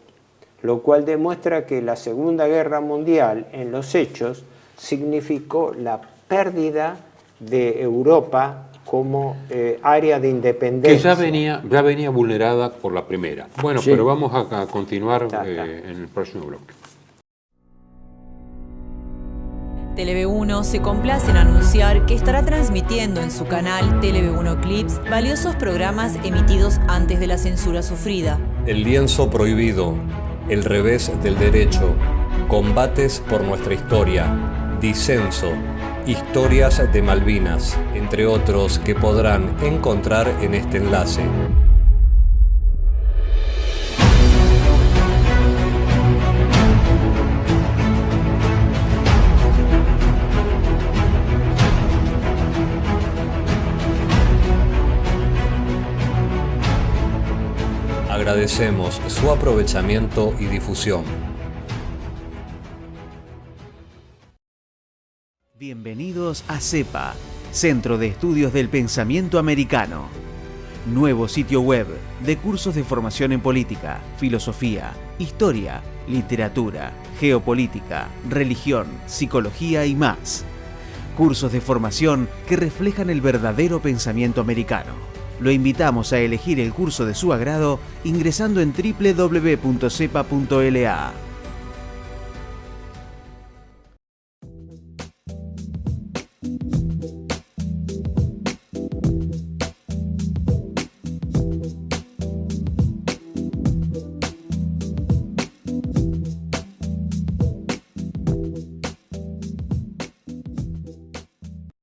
lo cual demuestra que la Segunda Guerra Mundial, en los hechos, significó la pérdida de Europa como área de independencia. Que ya venía vulnerada por la primera. Bueno, sí. Pero vamos a continuar en el próximo bloque. TeleV1 se complace en anunciar que estará transmitiendo en su canal TeleV1 Clips valiosos programas emitidos antes de la censura sufrida. El lienzo prohibido, El revés del derecho, Combates por nuestra historia, Disenso, Historias de Malvinas, entre otros que podrán encontrar en este enlace. Agradecemos su aprovechamiento y difusión. Bienvenidos a CEPA, Centro de Estudios del Pensamiento Americano. Nuevo sitio web de cursos de formación en política, filosofía, historia, literatura, geopolítica, religión, psicología y más. Cursos de formación que reflejan el verdadero pensamiento americano. Lo invitamos a elegir el curso de su agrado ingresando en www.cepa.la.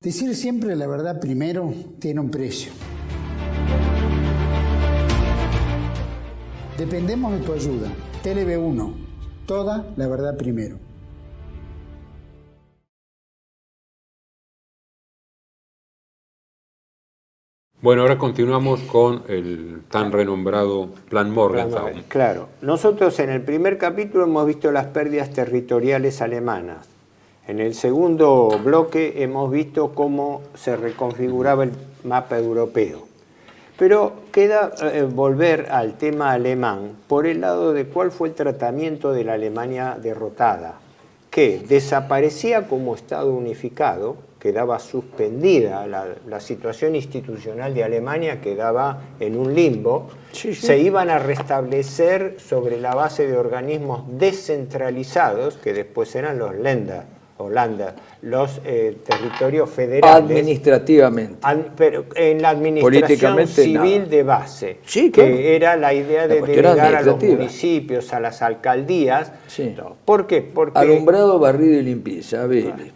Decir siempre la verdad primero tiene un precio. Dependemos de tu ayuda. TeleV1. Toda la verdad primero. Bueno, ahora continuamos con el tan renombrado Plan Morgenthau. Claro. Nosotros en el primer capítulo hemos visto las pérdidas territoriales alemanas. En el segundo bloque hemos visto cómo se reconfiguraba el mapa europeo. Pero queda volver al tema alemán por el lado de cuál fue el tratamiento de la Alemania derrotada, que desaparecía como Estado unificado, quedaba suspendida la situación institucional de Alemania, quedaba en un limbo, se iban a restablecer sobre la base de organismos descentralizados, que después eran los Länder, Holanda, los territorios federales. Administrativamente. Pero en la administración civil de base, sí, claro, que era la idea de delegar a los municipios, a las alcaldías. Sí. ¿Por qué? Porque, alumbrado, barrido y limpieza,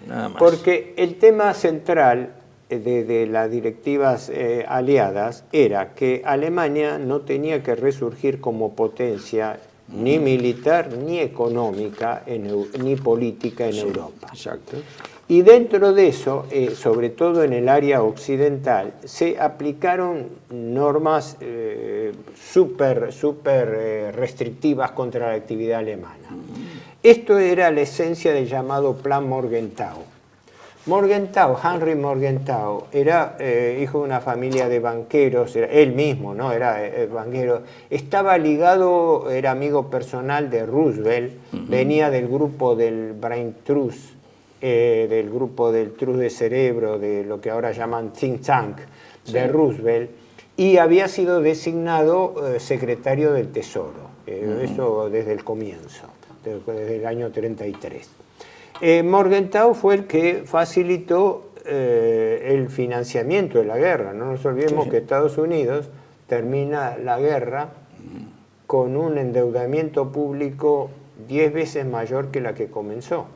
nada más. Porque el tema central de las directivas aliadas era que Alemania no tenía que resurgir como potencia ni militar, ni económica, ni política en Europa. Exacto. Y dentro de eso, sobre todo en el área occidental, se aplicaron normas súper restrictivas contra la actividad alemana. Esto era la esencia del llamado Plan Morgenthau. Henry Morgenthau, era hijo de una familia de banqueros, él mismo, ¿no? Era banquero, estaba ligado, era amigo personal de Roosevelt, venía del grupo del Brain Trust, del grupo del Trust de Cerebro, de lo que ahora llaman Think Tank, de Roosevelt, y había sido designado secretario del Tesoro, eso desde el comienzo, desde el año 33. Morgenthau fue el que facilitó el financiamiento de la guerra. No nos olvidemos que Estados Unidos termina la guerra con un endeudamiento público 10 veces mayor que la que comenzó,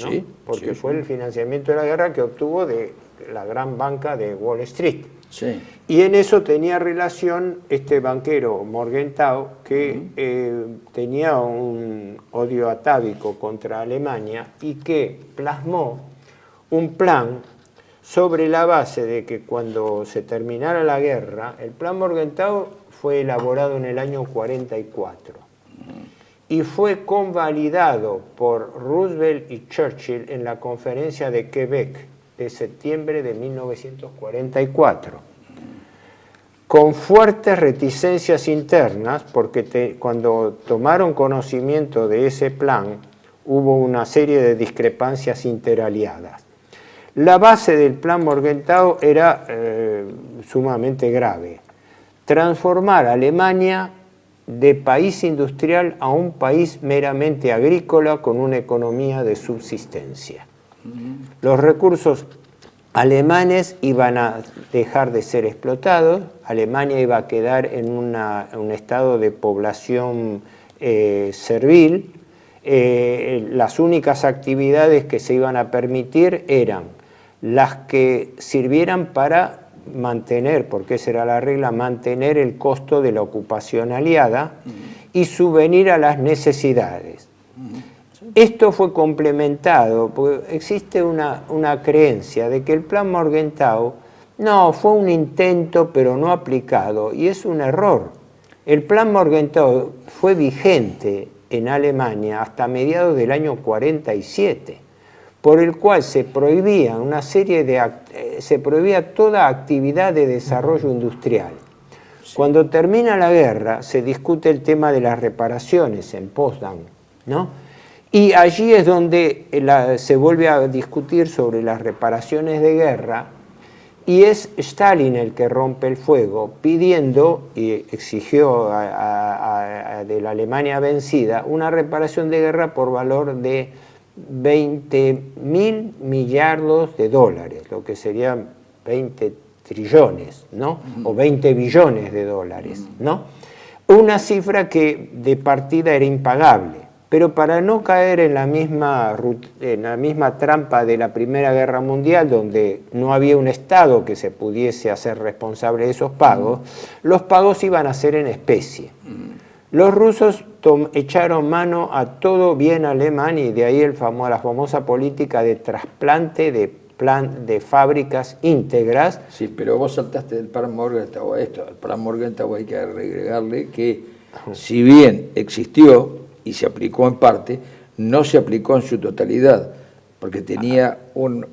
¿no? Porque fue el financiamiento de la guerra que obtuvo de la gran banca de Wall Street. Sí. Y en eso tenía relación este banquero Morgenthau, que tenía un odio atávico contra Alemania y que plasmó un plan sobre la base de que cuando se terminara la guerra, el plan Morgenthau fue elaborado en el año 44 y fue convalidado por Roosevelt y Churchill en la conferencia de Quebec de septiembre de 1944, con fuertes reticencias internas, porque cuando tomaron conocimiento de ese plan hubo una serie de discrepancias interaliadas. La base del Plan Morgenthau era sumamente grave. Transformar a Alemania de país industrial a un país meramente agrícola con una economía de subsistencia. Los recursos alemanes iban a dejar de ser explotados, Alemania iba a quedar en un estado de población servil. Las únicas actividades que se iban a permitir eran las que sirvieran para mantener, porque esa era la regla, mantener el costo de la ocupación aliada y subvenir a las necesidades. Esto fue complementado, porque existe una creencia de que el Plan Morgenthau no, fue un intento pero no aplicado, y es un error. El Plan Morgenthau fue vigente en Alemania hasta mediados del año 47, por el cual se prohibía se prohibía toda actividad de desarrollo industrial. Sí. Cuando termina la guerra se discute el tema de las reparaciones en Potsdam, ¿no? Y allí es donde se vuelve a discutir sobre las reparaciones de guerra, y es Stalin el que rompe el fuego pidiendo y exigió de la Alemania vencida una reparación de guerra por valor de 20.000 millardos de dólares, lo que serían 20 trillones, ¿no? O 20 billones de dólares, ¿no? Una cifra que de partida era impagable. Pero para no caer en la misma trampa de la Primera Guerra Mundial, donde no había un Estado que se pudiese hacer responsable de esos pagos, los pagos iban a ser en especie. Los rusos echaron mano a todo bien alemán, y de ahí la famosa política de trasplante de fábricas íntegras. Sí, pero vos saltaste del Plan Morgenthau a esto. El Plan Morgenthau hay que agregarle que, si bien existió y se aplicó en parte, no se aplicó en su totalidad, porque tenía un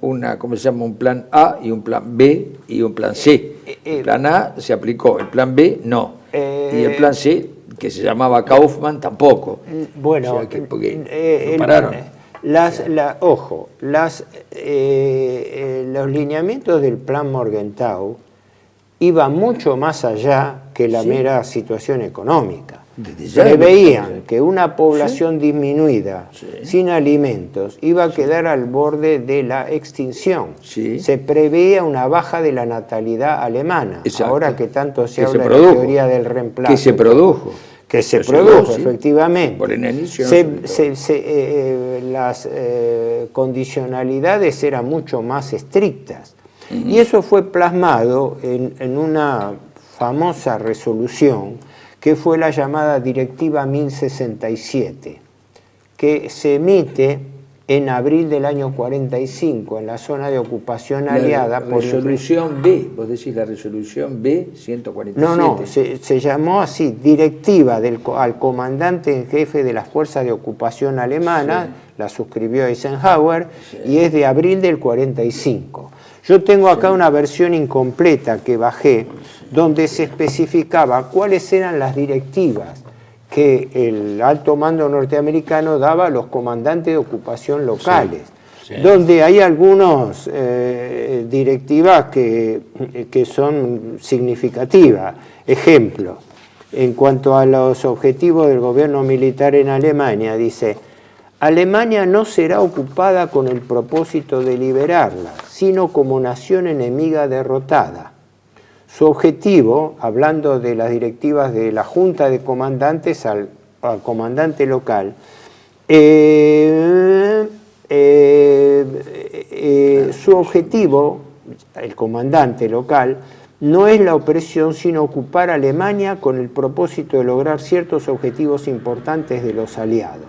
plan A y un plan B y un plan C. El plan A se aplicó, el plan B no, y el plan C, que se llamaba Kaufmann, tampoco. Bueno, o sea que, porque lo pararon. Los lineamientos del Plan Morgenthau iban mucho más allá que la mera situación económica. Preveían que una población disminuida, sin alimentos, iba a quedar al borde de la extinción. Se preveía una baja de la natalidad alemana. Exacto. Ahora que tanto se habla de la teoría del reemplazo. Que se produjo. Que se produjo, efectivamente. Por el inicio. Las condicionalidades eran mucho más estrictas. Y eso fue plasmado en una famosa resolución que fue la llamada Directiva 1067, que se emite en abril del año 45 en la zona de ocupación aliada. La resolución B, vos decís la resolución B 147. No, se llamó así, Directiva al comandante en jefe de las fuerzas de ocupación alemana, la suscribió Eisenhower, y es de abril del 45. Yo tengo acá una versión incompleta que bajé, donde se especificaba cuáles eran las directivas que el alto mando norteamericano daba a los comandantes de ocupación locales, donde hay algunas directivas que son significativas. Ejemplo, en cuanto a los objetivos del gobierno militar en Alemania, dice: Alemania no será ocupada con el propósito de liberarla, sino como nación enemiga derrotada. Su objetivo, hablando de las directivas de la Junta de Comandantes al comandante local, su objetivo, el comandante local, no es la opresión, sino ocupar Alemania con el propósito de lograr ciertos objetivos importantes de los aliados.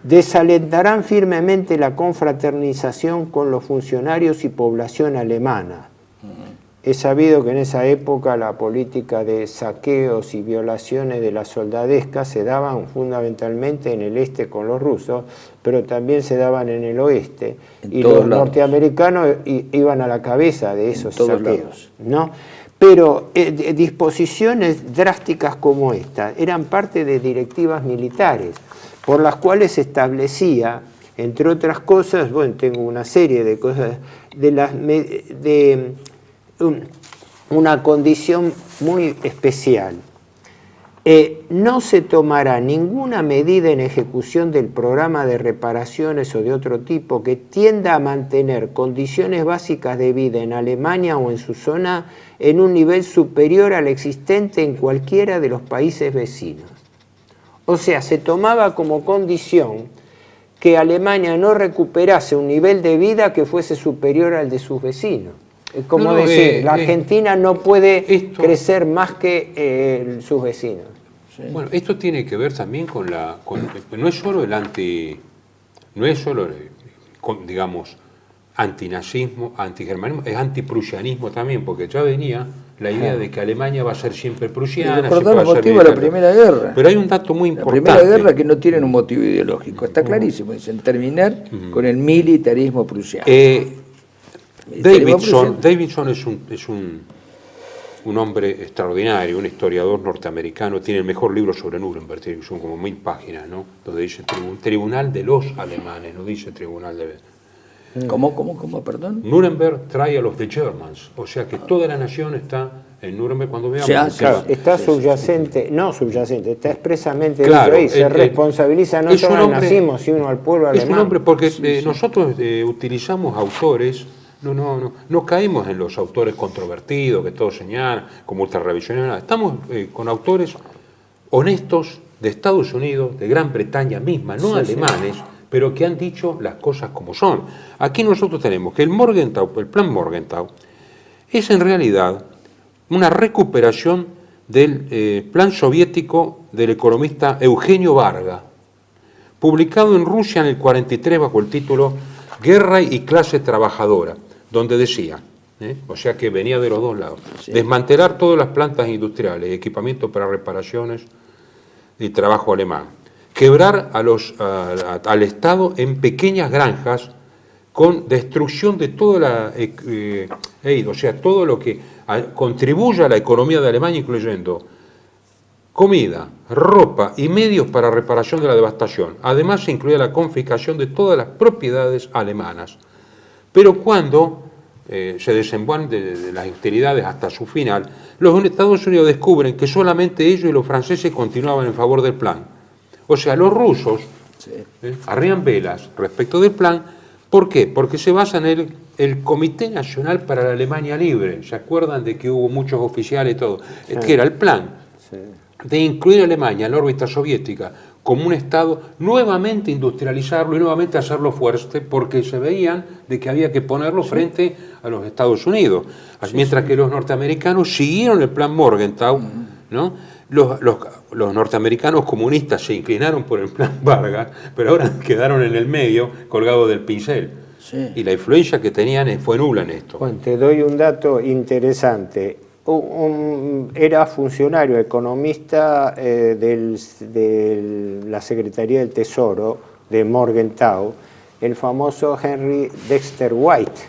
Desalentarán firmemente la confraternización con los funcionarios y población alemana. Es sabido que en esa época la política de saqueos y violaciones de la soldadesca se daban fundamentalmente en el este con los rusos, pero también se daban en el oeste. Y los norteamericanos iban a la cabeza de esos saqueos, ¿no? Pero disposiciones drásticas como esta eran parte de directivas militares, por las cuales se establecía, entre otras cosas, bueno, tengo una serie de cosas, una condición muy especial. No se tomará ninguna medida en ejecución del programa de reparaciones o de otro tipo que tienda a mantener condiciones básicas de vida en Alemania o en su zona en un nivel superior al existente en cualquiera de los países vecinos. O sea, se tomaba como condición que Alemania no recuperase un nivel de vida que fuese superior al de sus vecinos. Es como decir, la Argentina no puede crecer más que sus vecinos. Sí. Bueno, esto tiene que ver también con no es solo digamos, antinazismo, antigermanismo, es antiprusianismo también, porque ya venía la idea de que Alemania va a ser siempre prusiana. Recordar el motivo de la Primera Guerra. Pero hay un dato muy importante. La Primera Guerra que no tienen un motivo ideológico, está clarísimo, dicen terminar con el militarismo prusiano. Davidson es un hombre extraordinario, un historiador norteamericano, tiene el mejor libro sobre Nuremberg, son como 1000 páginas, ¿no? Donde dice tribunal de los alemanes, no dice tribunal de... ¿Cómo, perdón? Nuremberg Trial of the Germans, o sea que toda la nación está en Nuremberg cuando veamos... Está subyacente, está expresamente dicho ahí, se responsabiliza no solo al nazismo, sino al pueblo alemán. Es un hombre, porque nosotros utilizamos autores... No caemos en los autores controvertidos que todos señalan como ultrarrevisionistas. Estamos con autores honestos de Estados Unidos, de Gran Bretaña misma, no alemanes, pero que han dicho las cosas como son. Aquí nosotros tenemos que el plan Morgenthau es en realidad una recuperación del plan soviético del economista Eugenio Varga, publicado en Rusia en el 43 bajo el título Guerra y clase trabajadora, donde decía, o sea que venía de los dos lados, desmantelar todas las plantas industriales, equipamiento para reparaciones y trabajo alemán, quebrar al Estado en pequeñas granjas con destrucción de toda o sea, todo lo que contribuya a la economía de Alemania, incluyendo comida, ropa y medios para reparación de la devastación. Además se incluía la confiscación de todas las propiedades alemanas. Pero cuando se desenvuelven de las hostilidades hasta su final, los Estados Unidos descubren que solamente ellos y los franceses continuaban en favor del plan. O sea, los rusos arrían velas respecto del plan. ¿Por qué? Porque se basa en el Comité Nacional para la Alemania Libre. ¿Se acuerdan de que hubo muchos oficiales y todo? Que era el plan de incluir a Alemania en la órbita soviética como un Estado, nuevamente industrializarlo y nuevamente hacerlo fuerte, porque se veían de que había que ponerlo frente a los Estados Unidos. Mientras que los norteamericanos siguieron el plan Morgenthau, ¿no? Los norteamericanos comunistas se inclinaron por el plan Vargas, pero ahora quedaron en el medio, colgados del pincel. Y la influencia que tenían fue nula en esto. Bueno, te doy un dato interesante. Era funcionario economista de la Secretaría del Tesoro de Morgenthau, el famoso Henry Dexter White.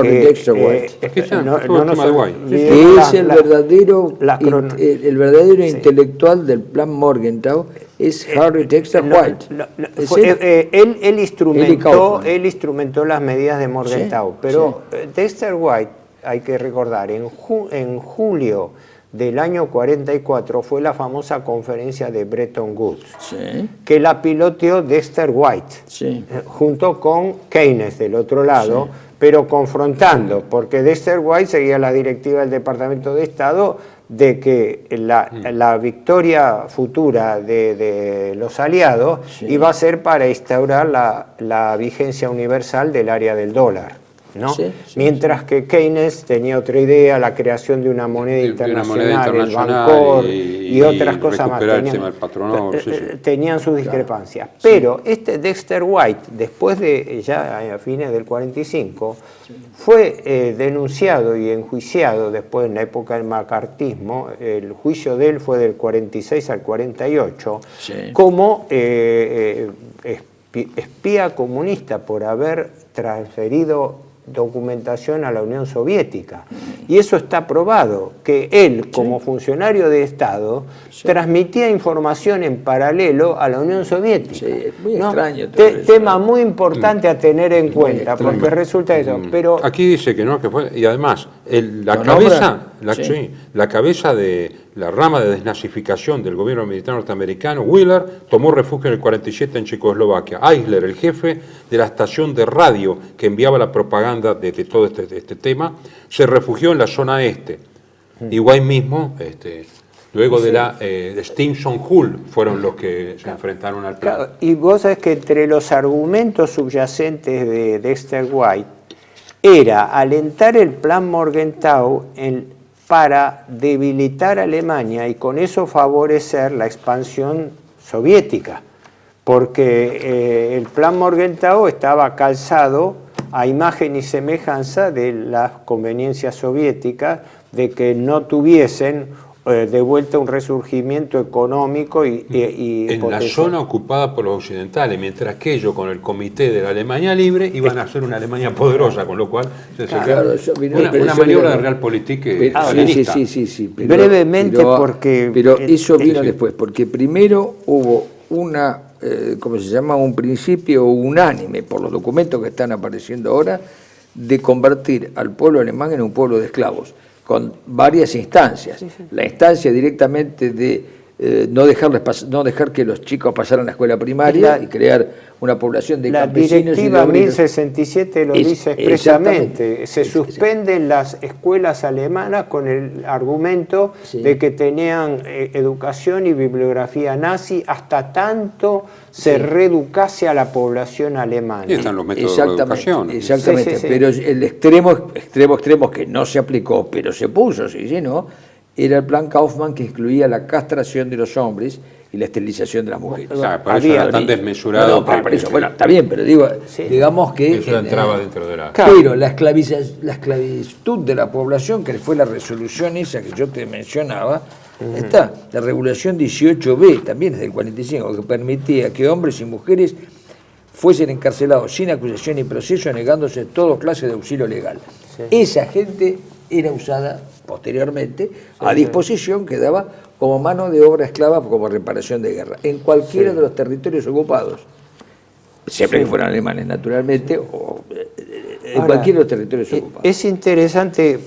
Dexter White. Que es el verdadero intelectual del plan Morgenthau, es Henry Dexter White. Él instrumentó las medidas de Morgenthau, pero Dexter White, hay que recordar, en julio del año 44 fue la famosa conferencia de Bretton Woods, que la piloteó Dexter White, junto con Keynes del otro lado, pero confrontando, porque Dexter White seguía la directiva del Departamento de Estado de que la victoria futura de los aliados iba a ser para instaurar la vigencia universal del área del dólar, ¿no? Mientras que Keynes tenía otra idea, la creación de una moneda internacional, el Bancor y otras cosas más. Tenían sus discrepancias. Pero Dexter White, después de ya a fines del 45, fue denunciado y enjuiciado después en la época del macartismo. El juicio de él fue del 46 al 48, como espía comunista por haber transferido documentación a la Unión Soviética. Y eso está probado, que él, como funcionario de Estado, transmitía información en paralelo a la Unión Soviética. Sí, es muy extraño. Tema muy importante a tener en cuenta, porque resulta eso. Pero aquí dice que no, que fue, y además, la cabeza de la rama de desnazificación del gobierno militar norteamericano, Wheeler, tomó refugio en el 47 en Checoslovaquia. Eisler, el jefe de la estación de radio que enviaba la propaganda de todo este tema, se refugió en la zona este. Igual mismo, luego de la Stimson Hull fueron los que se enfrentaron al plan. Claro, y vos sabés que entre los argumentos subyacentes de Dexter White era alentar el plan Morgenthau para debilitar a Alemania y con eso favorecer la expansión soviética, porque el plan Morgenthau estaba calzado a imagen y semejanza de las conveniencias soviéticas de que no tuviesen de vuelta un resurgimiento económico y en la zona ocupada por los occidentales, mientras que ellos con el comité de la Alemania libre iban a hacer una Alemania poderosa, con lo cual una maniobra de realpolitik. Sí, brevemente, pero eso vino después, porque primero hubo una, ¿cómo se llama? Un principio unánime por los documentos que están apareciendo ahora de convertir al pueblo alemán en un pueblo de esclavos, con varias instancias. La instancia directamente de no dejar que los chicos pasaran la escuela primaria y crear una población de campesinos. La directiva 1067 lo dice expresamente. Se suspenden las escuelas alemanas con el argumento de que tenían educación y bibliografía nazi hasta tanto se reeducase a la población alemana. Y están los métodos de educación. Exactamente, pero el extremo que no se aplicó, pero se puso, era el plan Kaufmann, que incluía la castración de los hombres y la esterilización de las mujeres. O sea, por eso era tan desmesurado. Bueno, está bien, pero digamos que eso entraba dentro de la... Pero la esclavitud de la población, que fue la resolución esa que yo te mencionaba, está la regulación 18B, también es del 45, que permitía que hombres y mujeres fuesen encarcelados sin acusación ni proceso, negándose toda clase de auxilio legal. Esa gente era usada posteriormente a disposición, quedaba como mano de obra esclava, como reparación de guerra, en cualquiera de los territorios ocupados, siempre que fueran alemanes naturalmente, o en cualquiera de los territorios ocupados. Es interesante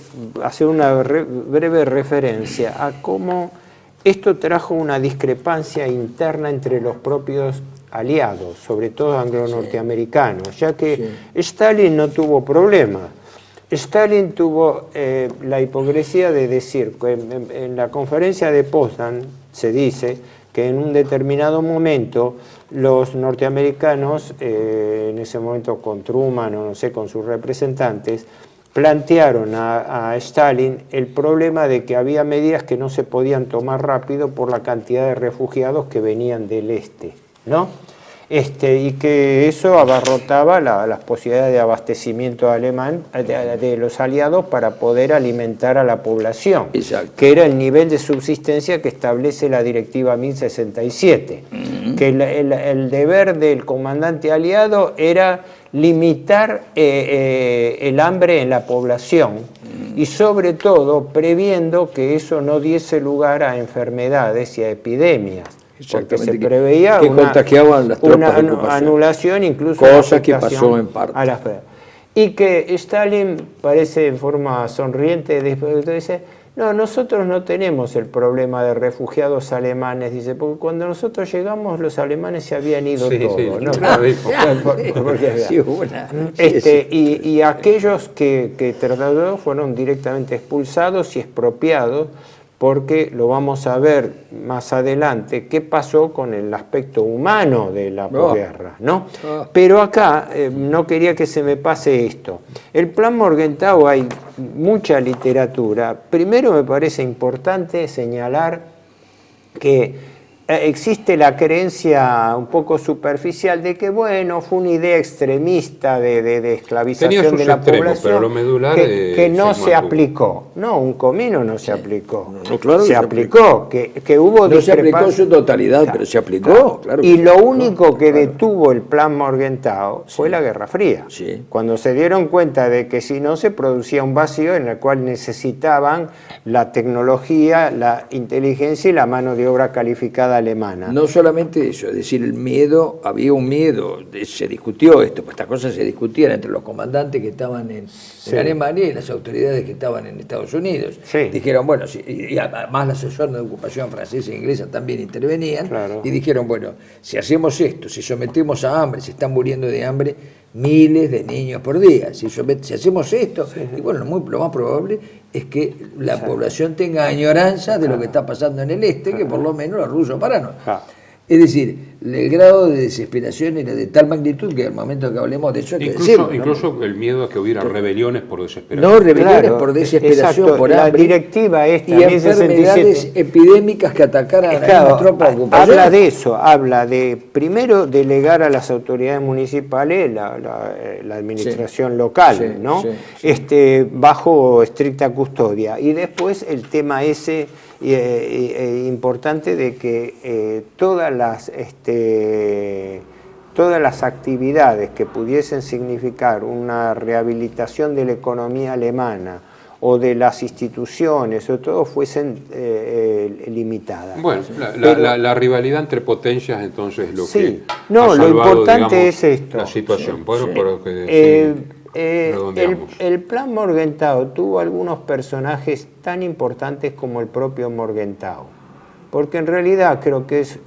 hacer una breve referencia a cómo esto trajo una discrepancia interna entre los propios aliados, sobre todo anglo-norteamericanos, ya que Stalin no tuvo problemas. Stalin tuvo la hipocresía de decir que en la conferencia de Potsdam se dice que en un determinado momento los norteamericanos, en ese momento con Truman o no sé, con sus representantes, plantearon a Stalin el problema de que había medidas que no se podían tomar rápido por la cantidad de refugiados que venían del este, ¿no? Y que eso abarrotaba las posibilidades de abastecimiento alemán de los aliados para poder alimentar a la población, que era el nivel de subsistencia que establece la Directiva 1067, que el deber del comandante aliado era limitar el hambre en la población y sobre todo previendo que eso no diese lugar a enfermedades y a epidemias. Porque se preveía una anulación, incluso cosa que pasó en parte. Y que Stalin parece en forma sonriente después dice, no, nosotros no tenemos el problema de refugiados alemanes, dice, porque cuando nosotros llegamos los alemanes se habían ido todos, ¿no? Y aquellos que trataron fueron directamente expulsados y expropiados, porque lo vamos a ver más adelante, qué pasó con el aspecto humano de la posguerra, ¿no? Pero acá no quería que se me pase esto. El plan Morgenthau, hay mucha literatura. Primero me parece importante señalar que existe la creencia un poco superficial de que, bueno, fue una idea extremista de esclavización de la población, pero lo medular que no se aplicó. No, un comino no se aplicó. No, claro se aplicó, que hubo no se aplicó en su totalidad, pero se aplicó. Claro y lo único que detuvo el Plan Morgenthau fue la Guerra Fría. Sí. Cuando se dieron cuenta de que si no se producía un vacío en el cual necesitaban la tecnología, la inteligencia y la mano de obra calificada alemana. No solamente eso, es decir, el miedo, había un miedo, se discutió esto, pues estas cosas se discutían entre los comandantes que estaban en Alemania y las autoridades que estaban en Estados Unidos. Sí. Dijeron, bueno, y además la asesora de ocupación francesa e inglesa también intervenían, y dijeron, bueno, si hacemos esto, si sometemos a hambre, se están muriendo de hambre miles de niños por día, si hacemos esto, y bueno, lo más probable es que la población tenga añoranza de lo que está pasando en el este, que por lo menos los rusos pararon. Es decir, el grado de desesperación era de tal magnitud que al momento que hablemos de eso hay que decirlo, incluso el miedo a que hubiera rebeliones por desesperación. No, rebeliones por desesperación, exacto, por la hambre. directiva esta, y enfermedades epidémicas que atacaran a la tropa de ocupación. Habla de eso, habla de, primero, delegar a las autoridades municipales la administración local, ¿no? Bajo estricta custodia. Y después el tema ese importante de que todas las actividades que pudiesen significar una rehabilitación de la economía alemana o de las instituciones o todo fuesen limitadas. Bueno, la rivalidad entre potencias entonces lo que no, ha salvado, lo importante digamos, es esto. La situación. Bueno, por lo que el Plan Morgenthau tuvo algunos personajes tan importantes como el propio Morgenthau, porque en realidad creo que es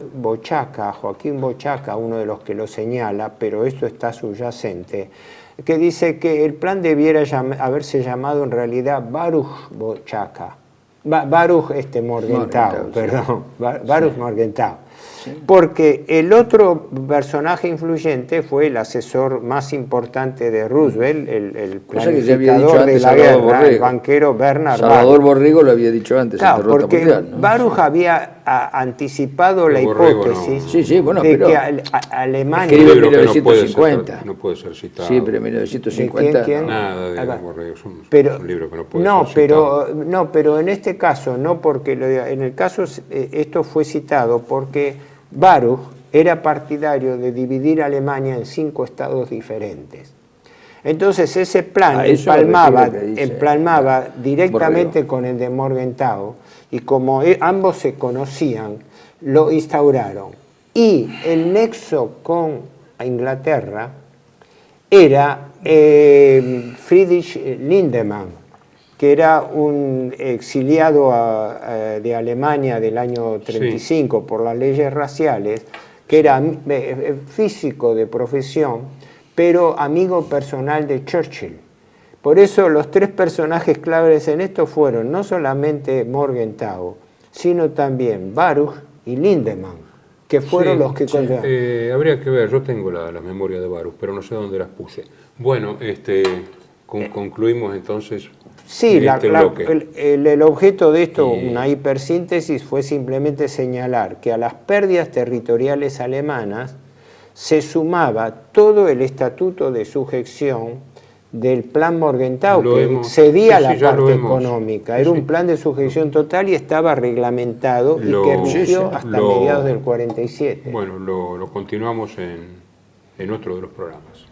Joaquín Bochaca, uno de los que lo señala, pero esto está subyacente, que dice que el plan debiera haberse llamado en realidad Baruch Bochaca, Baruch Morgenthau, perdón, Baruch Morgenthau. Porque el otro personaje influyente fue el asesor más importante de Roosevelt, el planificador de la guerra, el banquero Bernard Baruch. Salvador Borrego lo había dicho antes. Claro, porque Baruch había anticipado la hipótesis de que Alemania... Escribe en 1950. No puede ser citado. Sí, pero en 1950... ¿Quién? Nada de Borrego, es un libro que no puede ser citado. Pero en este caso, no porque en el caso esto fue citado porque Baruch era partidario de dividir Alemania en 5 estados diferentes. Entonces ese plan empalmaba directamente con el de Morgenthau, y como ambos se conocían, lo instauraron. Y el nexo con Inglaterra era Friedrich Lindemann, que era un exiliado de Alemania del año 35 por las leyes raciales, que era físico de profesión, pero amigo personal de Churchill. Por eso los 3 personajes claves en esto fueron no solamente Morgenthau, sino también Baruch y Lindemann, que fueron los que... habría que ver, yo tengo la memoria de Baruch, pero no sé dónde las puse. Bueno, concluimos entonces... Sí, el objeto de esto, una hipersíntesis, fue simplemente señalar que a las pérdidas territoriales alemanas se sumaba todo el estatuto de sujeción del Plan Morgenthau, que cedía la parte económica. Era un plan de sujeción total y estaba reglamentado y que rigió hasta mediados del 47. Bueno, lo continuamos en otro de los programas.